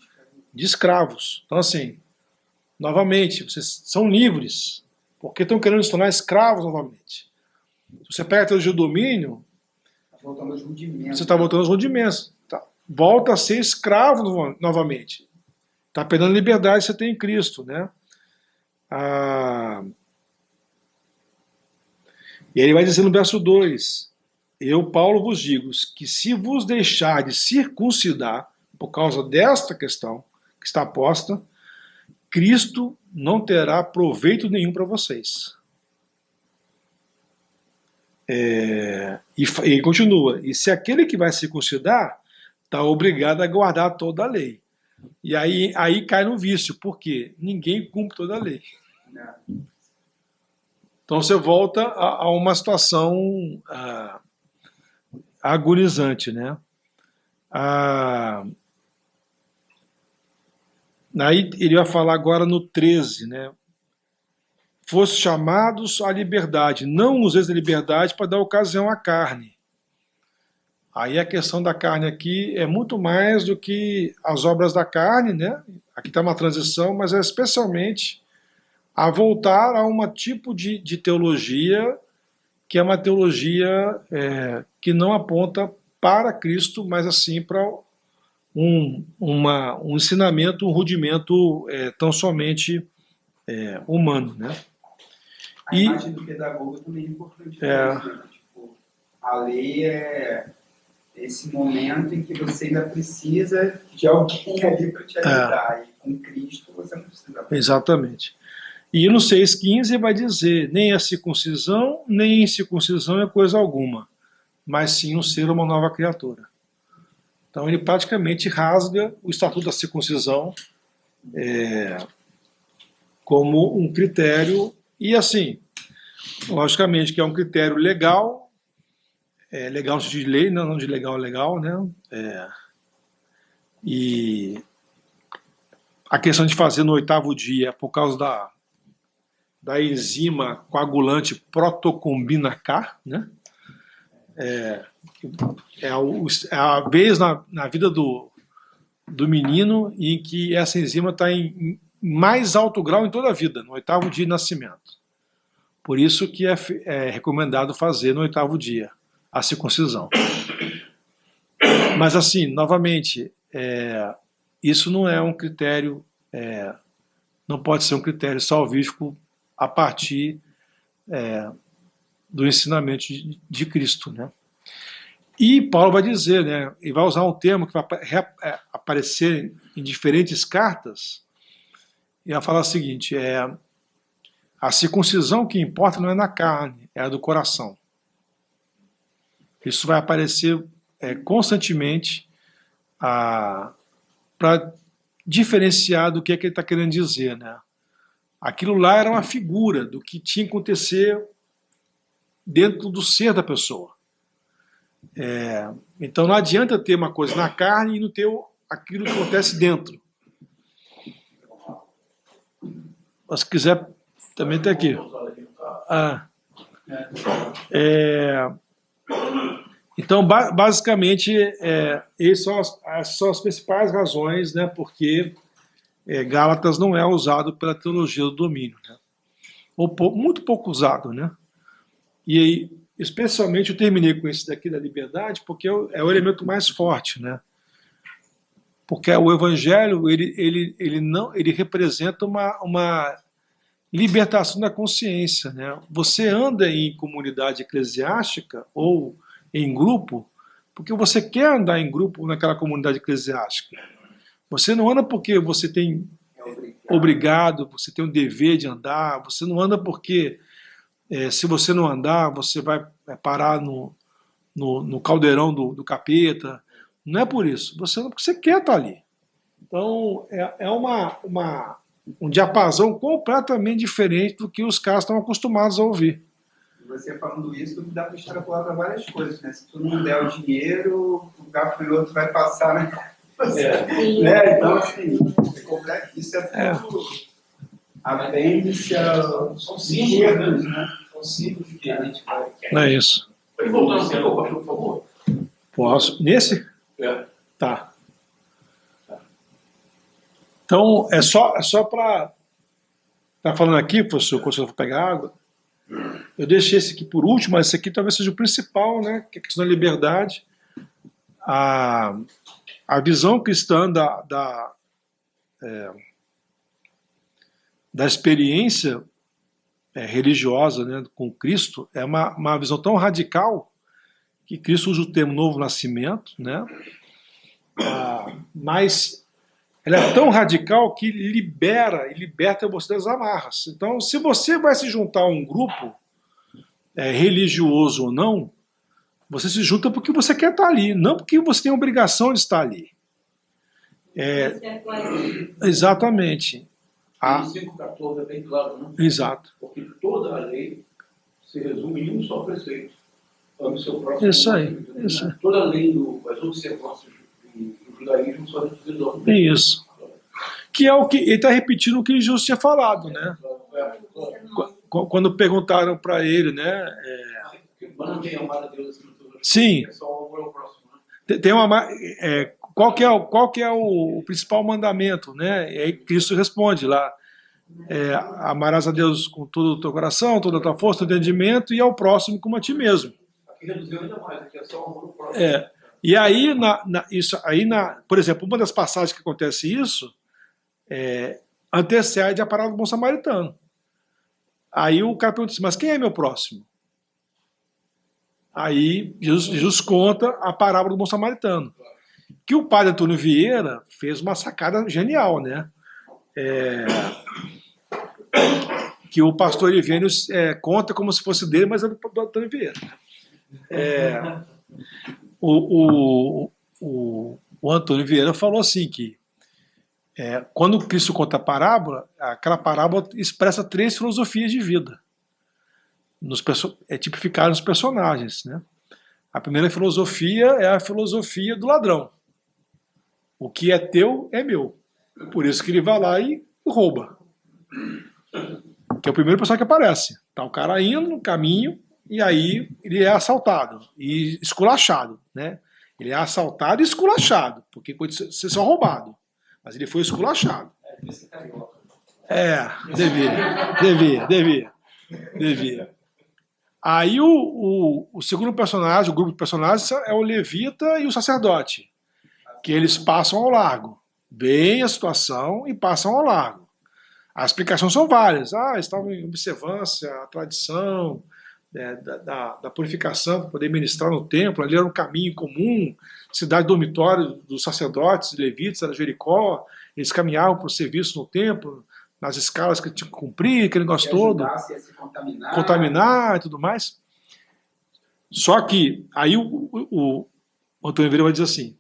de escravos. Então assim, novamente, vocês são livres, porque estão querendo se tornar escravos novamente. Se você pega a teologia do domínio, você está voltando aos rudimentos. Tá? Volta a ser escravo novamente. Está perdendo a liberdade que você tem em Cristo, né? E aí ele vai dizer no verso 2, eu, Paulo, vos digo que se vos deixar de circuncidar por causa desta questão que está posta, Cristo não terá proveito nenhum para vocês. E continua, e se aquele que vai circuncidar está obrigado a guardar toda a lei. E aí cai no vício, porque ninguém cumpre toda a lei. Então você volta a uma situação agonizante, né? Aí ele vai falar agora no 13, né? Fosse chamados à liberdade, não useis a liberdade para dar ocasião à carne. Aí a questão da carne aqui é muito mais do que as obras da carne, né? Aqui está uma transição, mas é especialmente a voltar a um tipo de teologia que é uma teologia que não aponta para Cristo, mas assim para um ensinamento, um rudimento tão somente humano, né? A imagem do pedagogo também é importante. Tipo, a lei é esse momento em que você ainda precisa de alguém ali para te ajudar. E com Cristo você não precisa. Exatamente. E no 6,15 vai dizer, nem a circuncisão, nem a incircuncisão é coisa alguma, mas sim um ser uma nova criatura. Então ele praticamente rasga o estatuto da circuncisão como um critério, e assim, logicamente que é um critério legal, legal no sentido de lei, não de legal, né? E a questão de fazer no 8º dia, por causa da enzima coagulante protocombina K, né? É a vez na vida do menino em que essa enzima está em mais alto grau em toda a vida, no 8º dia de nascimento. Por isso que é recomendado fazer no 8º dia a circuncisão. Mas assim, novamente, isso não é um critério, não pode ser um critério salvífico a partir do ensinamento de Cristo, né? E Paulo vai dizer, né, e vai usar um termo que vai aparecer em diferentes cartas, e vai falar o seguinte, a circuncisão que importa não é na carne, é a do coração. Isso vai aparecer constantemente para diferenciar do que ele está querendo dizer, né? Aquilo lá era uma figura do que tinha que acontecer dentro do ser da pessoa. Então não adianta ter uma coisa na carne e não ter aquilo que acontece dentro. Mas se quiser, também está aqui. Então, basicamente, essas são as principais razões, né, porque Gálatas não é usado pela teologia do domínio, né? Ou muito pouco usado, né? E aí, especialmente eu terminei com esse daqui da liberdade, porque é o elemento mais forte, né? Porque o evangelho ele representa uma libertação da consciência, né? Você anda em comunidade eclesiástica ou em grupo porque você quer andar em grupo naquela comunidade eclesiástica. Você não anda porque você tem obrigado, você tem o dever de andar, você não anda porque se você não andar, você vai parar no caldeirão do capeta. Não é por isso. Você anda porque você quer estar ali. Então, é um diapasão completamente diferente do que os caras estão acostumados a ouvir. Você falando isso, dá para extrapolar para várias coisas, né? Se tu não der o dinheiro, o gafanhoto vai passar, né? Né? Então, assim, isso é tudo apêndice são símbolos, né? São símbolos que a gente vai... Não é isso. Pode voltar no seu, por favor? Posso? Nesse? Tá. Então, é só para... Tá falando aqui, professor, quando você for pegar água, eu deixei esse aqui por último, mas esse aqui talvez seja o principal, né? Que é a questão da liberdade. A visão cristã da experiência religiosa, né, com Cristo é uma visão tão radical que Cristo usa o termo novo nascimento, né? Mas ela é tão radical que libera e liberta você das amarras. Então, se você vai se juntar a um grupo religioso ou não, você se junta porque você quer estar ali, não porque você tem a obrigação de estar ali. Exatamente. E 5,14 é bem claro, não? Exato. Porque toda a lei se resume em um só preceito. Ame seu próximo. Isso aí. Isso aí. Toda a lei, as observâncias do judaísmo são reduzidas ao Isso. Que é o que ele está repetindo o que Jesus tinha falado, né? Quando perguntaram para ele, né? Mas não tem amar a Deus acima de tudo. Sim. É só o amor ao próximo, né? Tem uma, qual que é o principal mandamento, né? E aí Cristo responde lá: amarás a Deus com todo o teu coração, toda a tua força, todo o entendimento, e ao próximo como a ti mesmo. Aqui reduziu ainda mais, aqui é só o amor ao próximo. E aí, por exemplo, uma das passagens que acontece isso antecede a parábola do bom samaritano. Aí o cara pergunta assim: mas quem é meu próximo? Aí Jesus conta a parábola do bom samaritano. Que o padre Antônio Vieira fez uma sacada genial, né? Que o pastor Ivênio conta como se fosse dele, mas é do Antônio Vieira. O Antônio Vieira falou assim que quando Cristo conta a parábola, aquela parábola expressa 3 filosofias de vida, tipificadas nos personagens, né? A primeira filosofia é a filosofia do ladrão. O que é teu é meu. Por isso que ele vai lá e rouba. Que é o primeiro personagem que aparece. Tá o cara indo no caminho e aí ele é assaltado e esculachado, né? Ele é assaltado e esculachado, porque pode ser só roubado. Mas ele foi esculachado. Devia. Aí o segundo personagem, o grupo de personagens, é o levita e o sacerdote, que eles passam ao largo. Veem a situação e passam ao largo. As explicações são várias. Estavam em observância, a tradição da purificação para poder ministrar no templo. Ali era um caminho comum, cidade dormitório dos sacerdotes, levitas, era Jericó. Eles caminhavam para o serviço no templo, nas escalas que tinham que cumprir, aquele negócio todo. A se contaminar e tudo mais. Só que aí o Antônio Vieira vai dizer assim: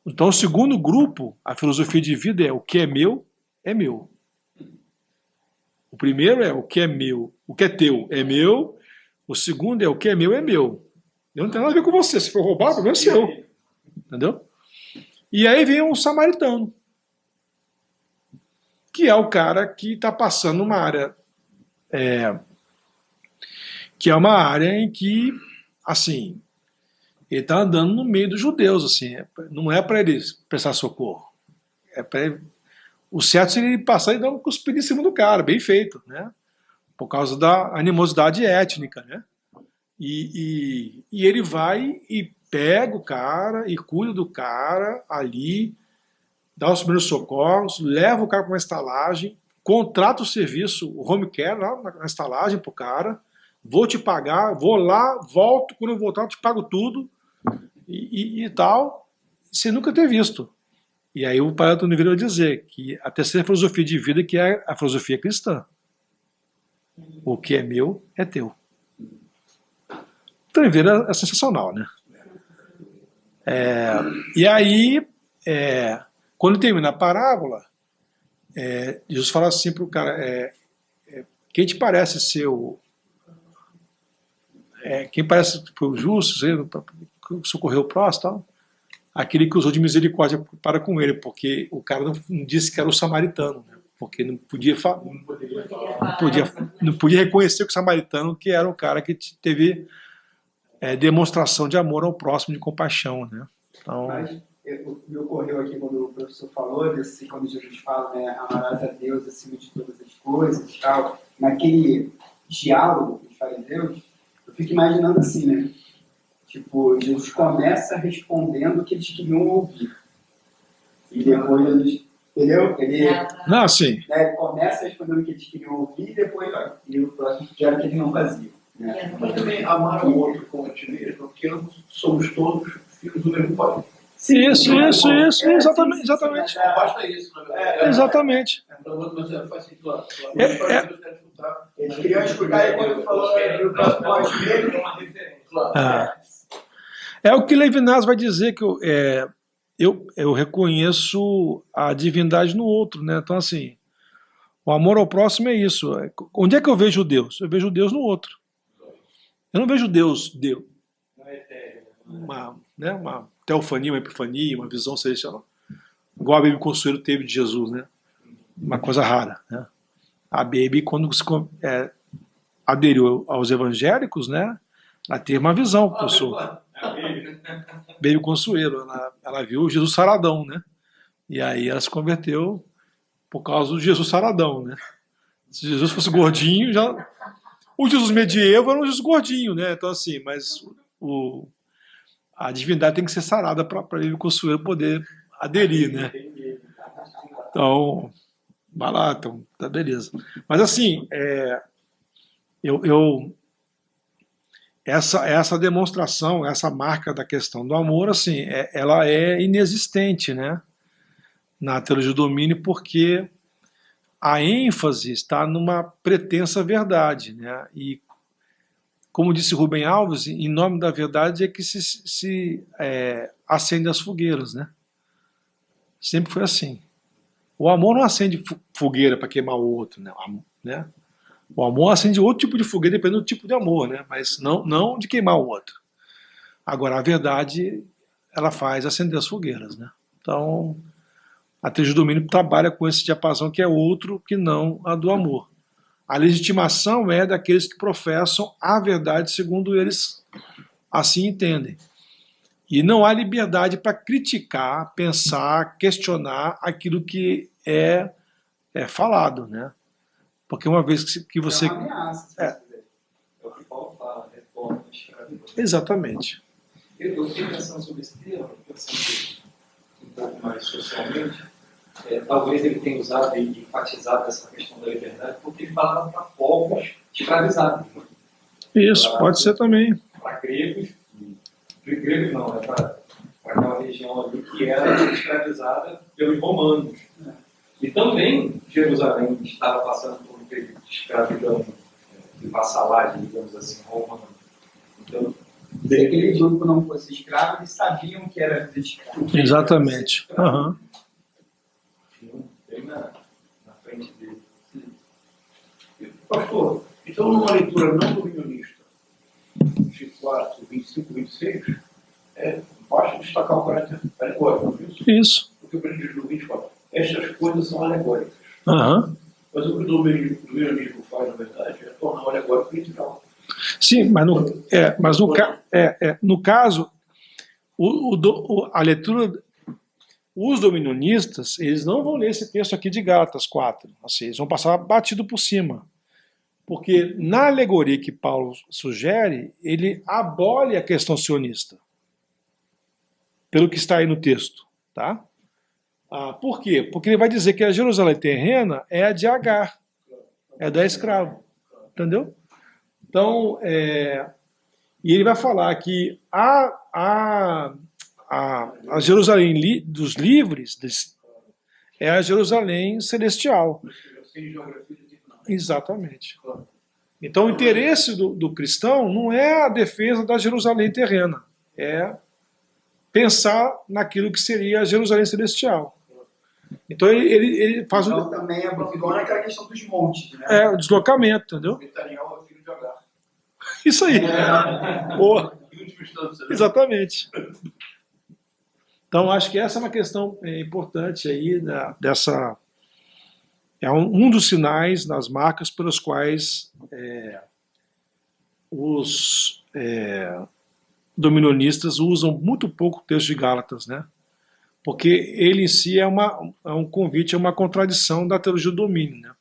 então o segundo grupo, a filosofia de vida é: o que é meu, é meu. O primeiro é: o que é meu, o que é teu é meu. O segundo é: o que é meu é meu. Eu não tenho nada a ver com você. Se for roubar, o problema é seu. Entendeu? E aí vem um samaritano, que é o cara que está passando numa área que é uma área em que, assim, ele está andando no meio dos judeus, assim, não é para ele prestar socorro. O certo seria ele passar e dar um cuspida em cima do cara, bem feito, né? Por causa da animosidade étnica, né? E ele vai e pega o cara e cuida do cara ali, dá os primeiros socorros, leva o cara para uma estalagem, contrata o serviço, o home care lá na estalagem para o cara, vou te pagar, vou lá, volto, quando eu voltar eu te pago tudo e tal, sem nunca ter visto. E aí o Padre Antônio Vieira vai dizer que a terceira filosofia de vida, que é a filosofia cristã: o que é meu é teu. Antônio Vieira é sensacional, né? E aí, quando termina a parábola, Jesus fala assim para o cara: quem te parece ser quem parece que foi o justo, socorreu o próximo, tal? Aquele que usou de misericórdia para com ele, porque o cara não disse que era o samaritano, né? Porque não podia reconhecer que o samaritano que era o cara que teve demonstração de amor ao próximo, de compaixão, né? Então, mas me ocorreu aqui quando o professor falou, quando Jesus fala, né, amarás a Deus acima de todas as coisas e tal, naquele diálogo com os fariseus, eu fico imaginando assim, né? Tipo, Jesus começa respondendo o que eles queriam ouvir. E depois eles... Entendeu? não, sim. Ele começa respondendo o que eles queriam ouvir e depois o próximo que era o que eles não faziam. Né? Mas também amar o outro como a ti mesmo, porque ambos somos todos filhos do mesmo pai. Isso, exatamente. Basta isso, na verdade. Exatamente. Mas faz sentido lá. Eles queriam escutar e quando falou o próximo pode ver, é uma referência. É o que Levinas vai dizer, que eu reconheço a divindade no outro, né? Então, assim, o amor ao próximo é isso. Onde é que eu vejo Deus? Eu vejo Deus no outro. Eu não vejo Deus, uma teofania, uma epifania, uma visão celestial, igual a Baby Consuelo teve de Jesus, né? Uma coisa rara, né? A Baby, quando aderiu aos evangélicos, né? Ela teve uma visão, professor. Baby Consuelo, ela viu Jesus saradão, né? E aí ela se converteu por causa do Jesus saradão, né? Se Jesus fosse gordinho, já... O Jesus medieval era um Jesus gordinho, né? Então, assim, mas a divindade tem que ser sarada para ele Consuelo poder aderir, né? Então, vai lá, então, tá beleza. Mas, assim, essa demonstração, essa marca da questão do amor, assim, ela é inexistente, né? Na teologia do domínio, porque a ênfase está numa pretensa verdade, né? E, como disse Rubem Alves, em nome da verdade é que se acende as fogueiras, né? Sempre foi assim. O amor não acende fogueira para queimar o outro, né? O amor acende outro tipo de fogueira, dependendo do tipo de amor, né? Mas não de queimar o outro. Agora, a verdade, ela faz acender as fogueiras, né? Então, a teologia do domínio trabalha com esse diapasão que é outro que não a do amor. A legitimação é daqueles que professam a verdade segundo eles assim entendem. E não há liberdade para criticar, pensar, questionar aquilo que é falado, né? Porque uma vez que você... É uma ameaça, É o que Paulo fala, reforma de escravidão. Exatamente. Eu fiquei pensando sobre esse termo, pensando um pouco mais socialmente. Talvez ele tenha usado e enfatizado essa questão da liberdade, porque ele falava para povos escravizados. Né? Isso, pode ser também. Para gregos não, é para aquela região ali que era escravizada pelos romanos. Né? E também Jerusalém estava passando por um período de escravidão, de vassalagem, digamos assim, romana. Então, se aquele grupo não fosse escravo, eles sabiam que era vida escravo. Exatamente. Uhum. Bem na frente dele. Pastor, então numa leitura não dominionista, 24, 25, 26, basta destacar o caráter alegórico, não é isso? Isso. Porque o prejuízo do 24, essas coisas são alegóricas. Uhum. Mas o que o dominionismo faz, na verdade, é tornar o alegórico literal. Sim, mas no caso, a leitura... Os dominionistas, eles não vão ler esse texto aqui de Gálatas 4. Assim, eles vão passar batido por cima. Porque na alegoria que Paulo sugere, ele abole a questão sionista. Pelo que está aí no texto. Tá? Por quê? Porque ele vai dizer que a Jerusalém terrena é a de Agar. É da escravo. Entendeu? Então, e ele vai falar que a Jerusalém dos livres é a Jerusalém celestial. Exatamente. Então o interesse do cristão não é a defesa da Jerusalém terrena, é pensar naquilo que seria a Jerusalém celestial. Então ele faz Então também abandona aquela questão dos montes, né? o deslocamento, entendeu? Netanyahu é filho de Agar. Isso aí. Boa. Exatamente. Então, acho que essa é uma questão importante aí, dessa... É um dos sinais, das marcas pelos quais os dominionistas usam muito pouco o texto de Gálatas, né? Porque ele em si é um convite, é uma contradição da teologia do domínio, né?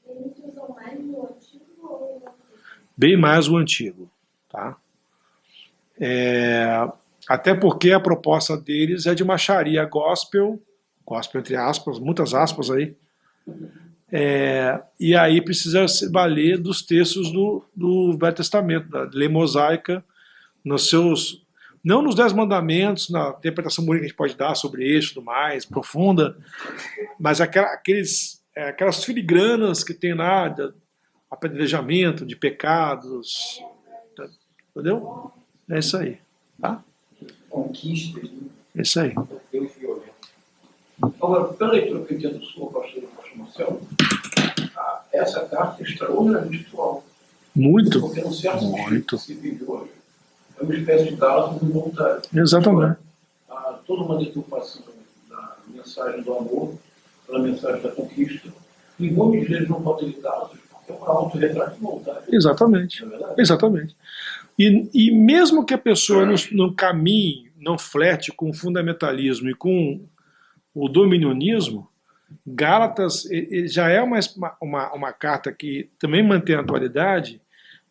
Eles usam mais o antigo ou o novo? Bem mais o antigo, tá? Até porque a proposta deles é de uma sharia gospel entre aspas, muitas aspas aí, e aí precisa se valer dos textos do Velho Testamento, da lei mosaica, não nos 10 mandamentos, na interpretação bonita que a gente pode dar sobre isso e tudo mais, profunda, mas aquelas filigranas que tem lá, de apedrejamento, de pecados, entendeu? É isso aí, tá? Conquistas. É isso aí. Deus violento. Agora, pela leitura que eu entendo sua, pastor Marcelo, essa carta é extraordinariamente atual. Muito. Porque no certo Muito. sentido que se vive hoje, é uma espécie de Gálatas involuntário. Exatamente. Há toda uma deturpação da mensagem do amor, pela mensagem da conquista. E muitos deles não podem lidá-los, porque é um autorretrato involuntário. Exatamente. Não é verdade? Exatamente. E mesmo que a pessoa não caminhe, não flerte com o fundamentalismo e com o dominionismo, Gálatas ele já é uma carta que também mantém a atualidade,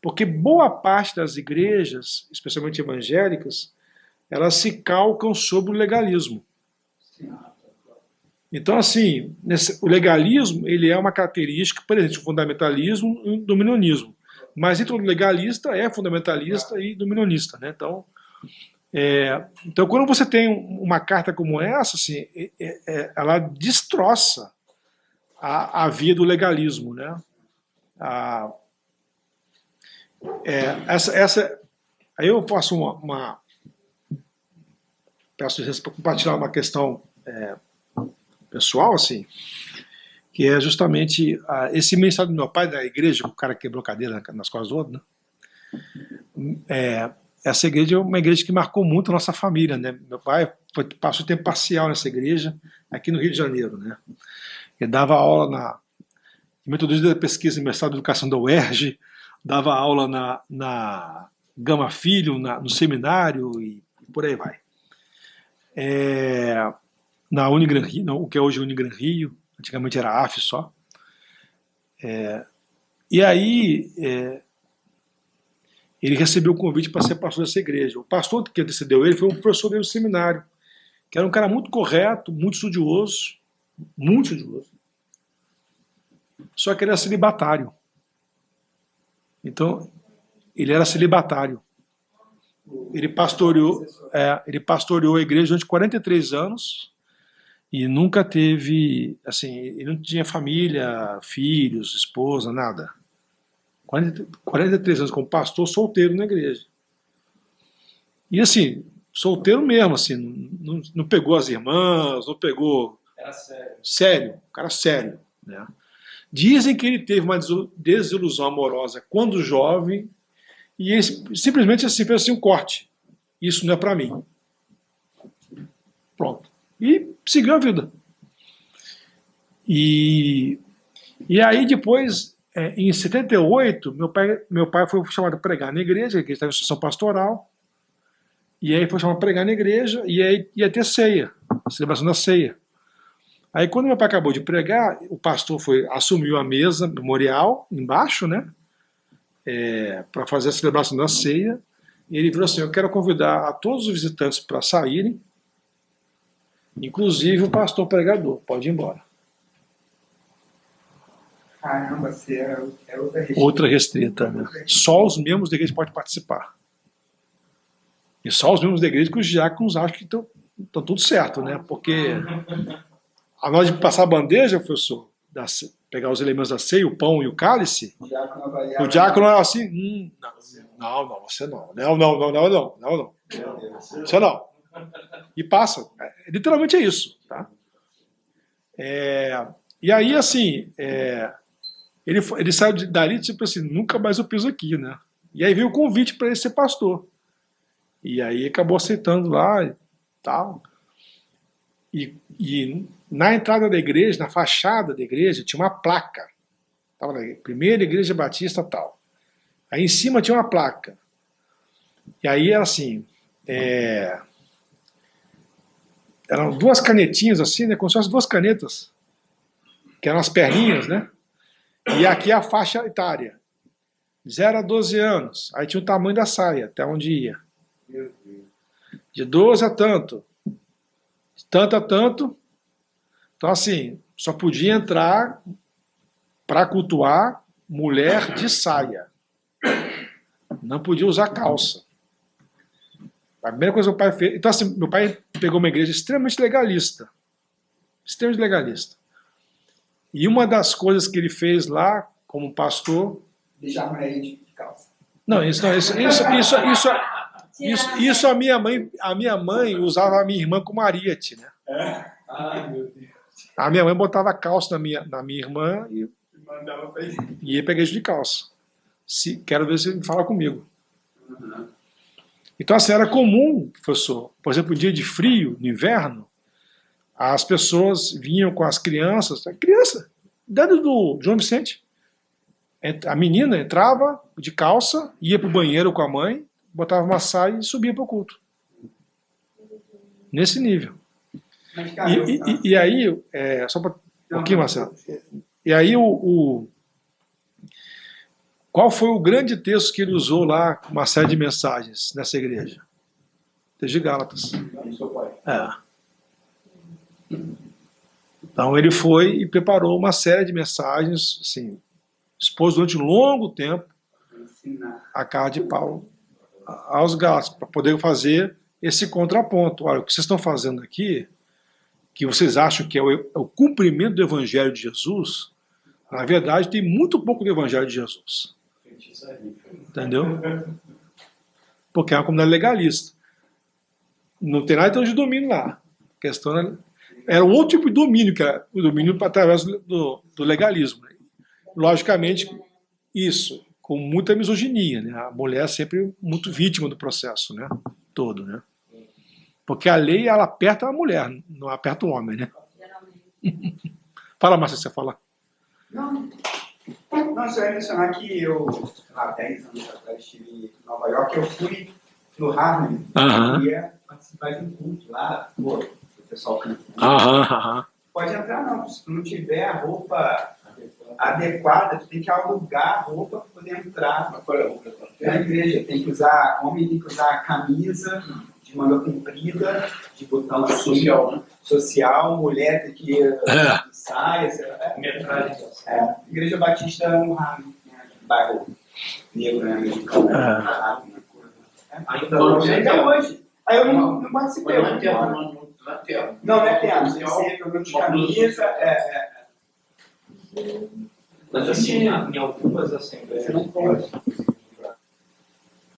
porque boa parte das igrejas, especialmente evangélicas, elas se calcam sobre o legalismo. Então, assim, o legalismo ele é uma característica presente no fundamentalismo e no dominionismo. Mas entre o legalista é fundamentalista e dominionista, né? Então, quando você tem uma carta como essa, assim, ela destroça a via do legalismo, né? Aí eu faço peço vocês para compartilhar uma questão pessoal, assim, que é justamente esse ministério do meu pai da igreja, o cara quebrou cadeira nas costas do outro, né? Essa igreja é uma igreja que marcou muito a nossa família, né? Meu pai passou tempo parcial nessa igreja, aqui no Rio de Janeiro, né? Ele dava aula na metodologia da pesquisa e mestrado de educação da UERJ, dava aula na Gama Filho, no seminário e por aí vai. Na Unigran Rio, o que é hoje Unigran Rio, antigamente era AF só. E aí ele recebeu o convite para ser pastor dessa igreja. O pastor que antecedeu ele foi um professor dele do seminário, que era um cara muito correto, muito estudioso, só que ele era celibatário. Então, ele era celibatário. Ele pastoreou a igreja durante 43 anos e nunca teve, assim, ele não tinha família, filhos, esposa, nada. 43 anos como pastor solteiro na igreja. E assim, solteiro mesmo, assim, não pegou as irmãs, não pegou... Era sério. Sério, um cara sério, né? Dizem que ele teve uma desilusão amorosa quando jovem e ele simplesmente assim, fez assim um corte. Isso não é para mim. Pronto. E seguiu a vida. E aí depois, em 78, meu pai foi chamado a pregar na igreja, que estava em instituição pastoral, e aí foi chamado a pregar na igreja, e aí ia ter ceia, a celebração da ceia. Aí quando meu pai acabou de pregar, o pastor assumiu a mesa memorial embaixo, né, para fazer a celebração da ceia, e ele falou assim: eu quero convidar a todos os visitantes para saírem, inclusive o pastor pregador, pode ir embora. Caramba, você é outra restrita. Outra restrita, né? Só os membros da igreja podem participar. E só os membros da igreja que os diáconos acham que estão tudo certo, né? Porque a nós de passar a bandeja, professor, pegar os elementos da ceia, o pão e o cálice, o diácono é assim, não, você não. Não. Você não. E passa. Literalmente é isso, tá? E aí, assim, ele saiu dali, tipo assim, nunca mais eu piso aqui, né? E aí veio o convite para ele ser pastor. E aí acabou aceitando lá e tal. E na entrada da igreja, na fachada da igreja, tinha uma placa. Tava lá, Primeira Igreja Batista tal. Aí em cima tinha uma placa. E aí era assim, eram duas canetinhas assim, né? Como se fossem duas canetas, que eram as perninhas, né? E aqui a faixa etária, 0 a 12 anos. Aí tinha o tamanho da saia, até onde ia. De 12 a tanto. De tanto a tanto. Então, assim, só podia entrar para cultuar mulher de saia. Não podia usar calça. A primeira coisa que meu pai fez... Então, assim, meu pai pegou uma igreja extremamente legalista. Extremamente legalista. E uma das coisas que ele fez lá, como pastor... Deixar a mulher de calça. Não, isso Isso a minha mãe usava a minha irmã como ariete, né? Ai, meu Deus. A minha mãe botava calça na minha irmã e Mandava pra ele. ia pra igreja de calça. Quero ver se ele fala comigo. Então, assim, era comum, professor, por exemplo, dia de frio, no inverno, as pessoas vinham com as crianças, dentro do João Vicente. A menina entrava de calça, ia para o banheiro com a mãe, botava uma saia e subia para o culto. Nesse nível. Mas, cara, E aí, só para um pouquinho, Marcelo, e aí qual foi o grande texto que ele usou lá, uma série de mensagens nessa igreja? Texto de Gálatas. Então ele foi e preparou uma série de mensagens, assim, expôs durante um longo tempo a carta de Paulo aos Gálatas, para poder fazer esse contraponto. Olha, o que vocês estão fazendo aqui, que vocês acham que é o cumprimento do Evangelho de Jesus, na verdade tem muito pouco do Evangelho de Jesus. Entendeu? Porque é uma comunidade legalista. Não tem nada de domínio lá. A questão era um outro tipo de domínio, que era o domínio através do legalismo. Logicamente, isso, com muita misoginia, né? A mulher é sempre muito vítima do processo, né? Todo, né? Porque a lei, ela aperta a mulher, não aperta o homem, né? Fala, Márcia, você fala. Não, só ia mencionar que eu, há 10 anos atrás, estive em Nova York, eu fui no Harlem, eu ia participar de um culto lá, o pessoal cantando. Pode entrar não, se tu não tiver a roupa adequada, tu tem que alugar a roupa para poder entrar na igreja. Tem que usar, homem tem que usar camisa de manga comprida, de botão social, mulher tem que ir de saia, Igreja Batista no Harlem, bairro negro, né, americano. Ainda hoje. Aí eu não participei. Não é terno. Não é terno. Tem que ser problema de camisa. Mas assim, em algumas assembleias, você não pode.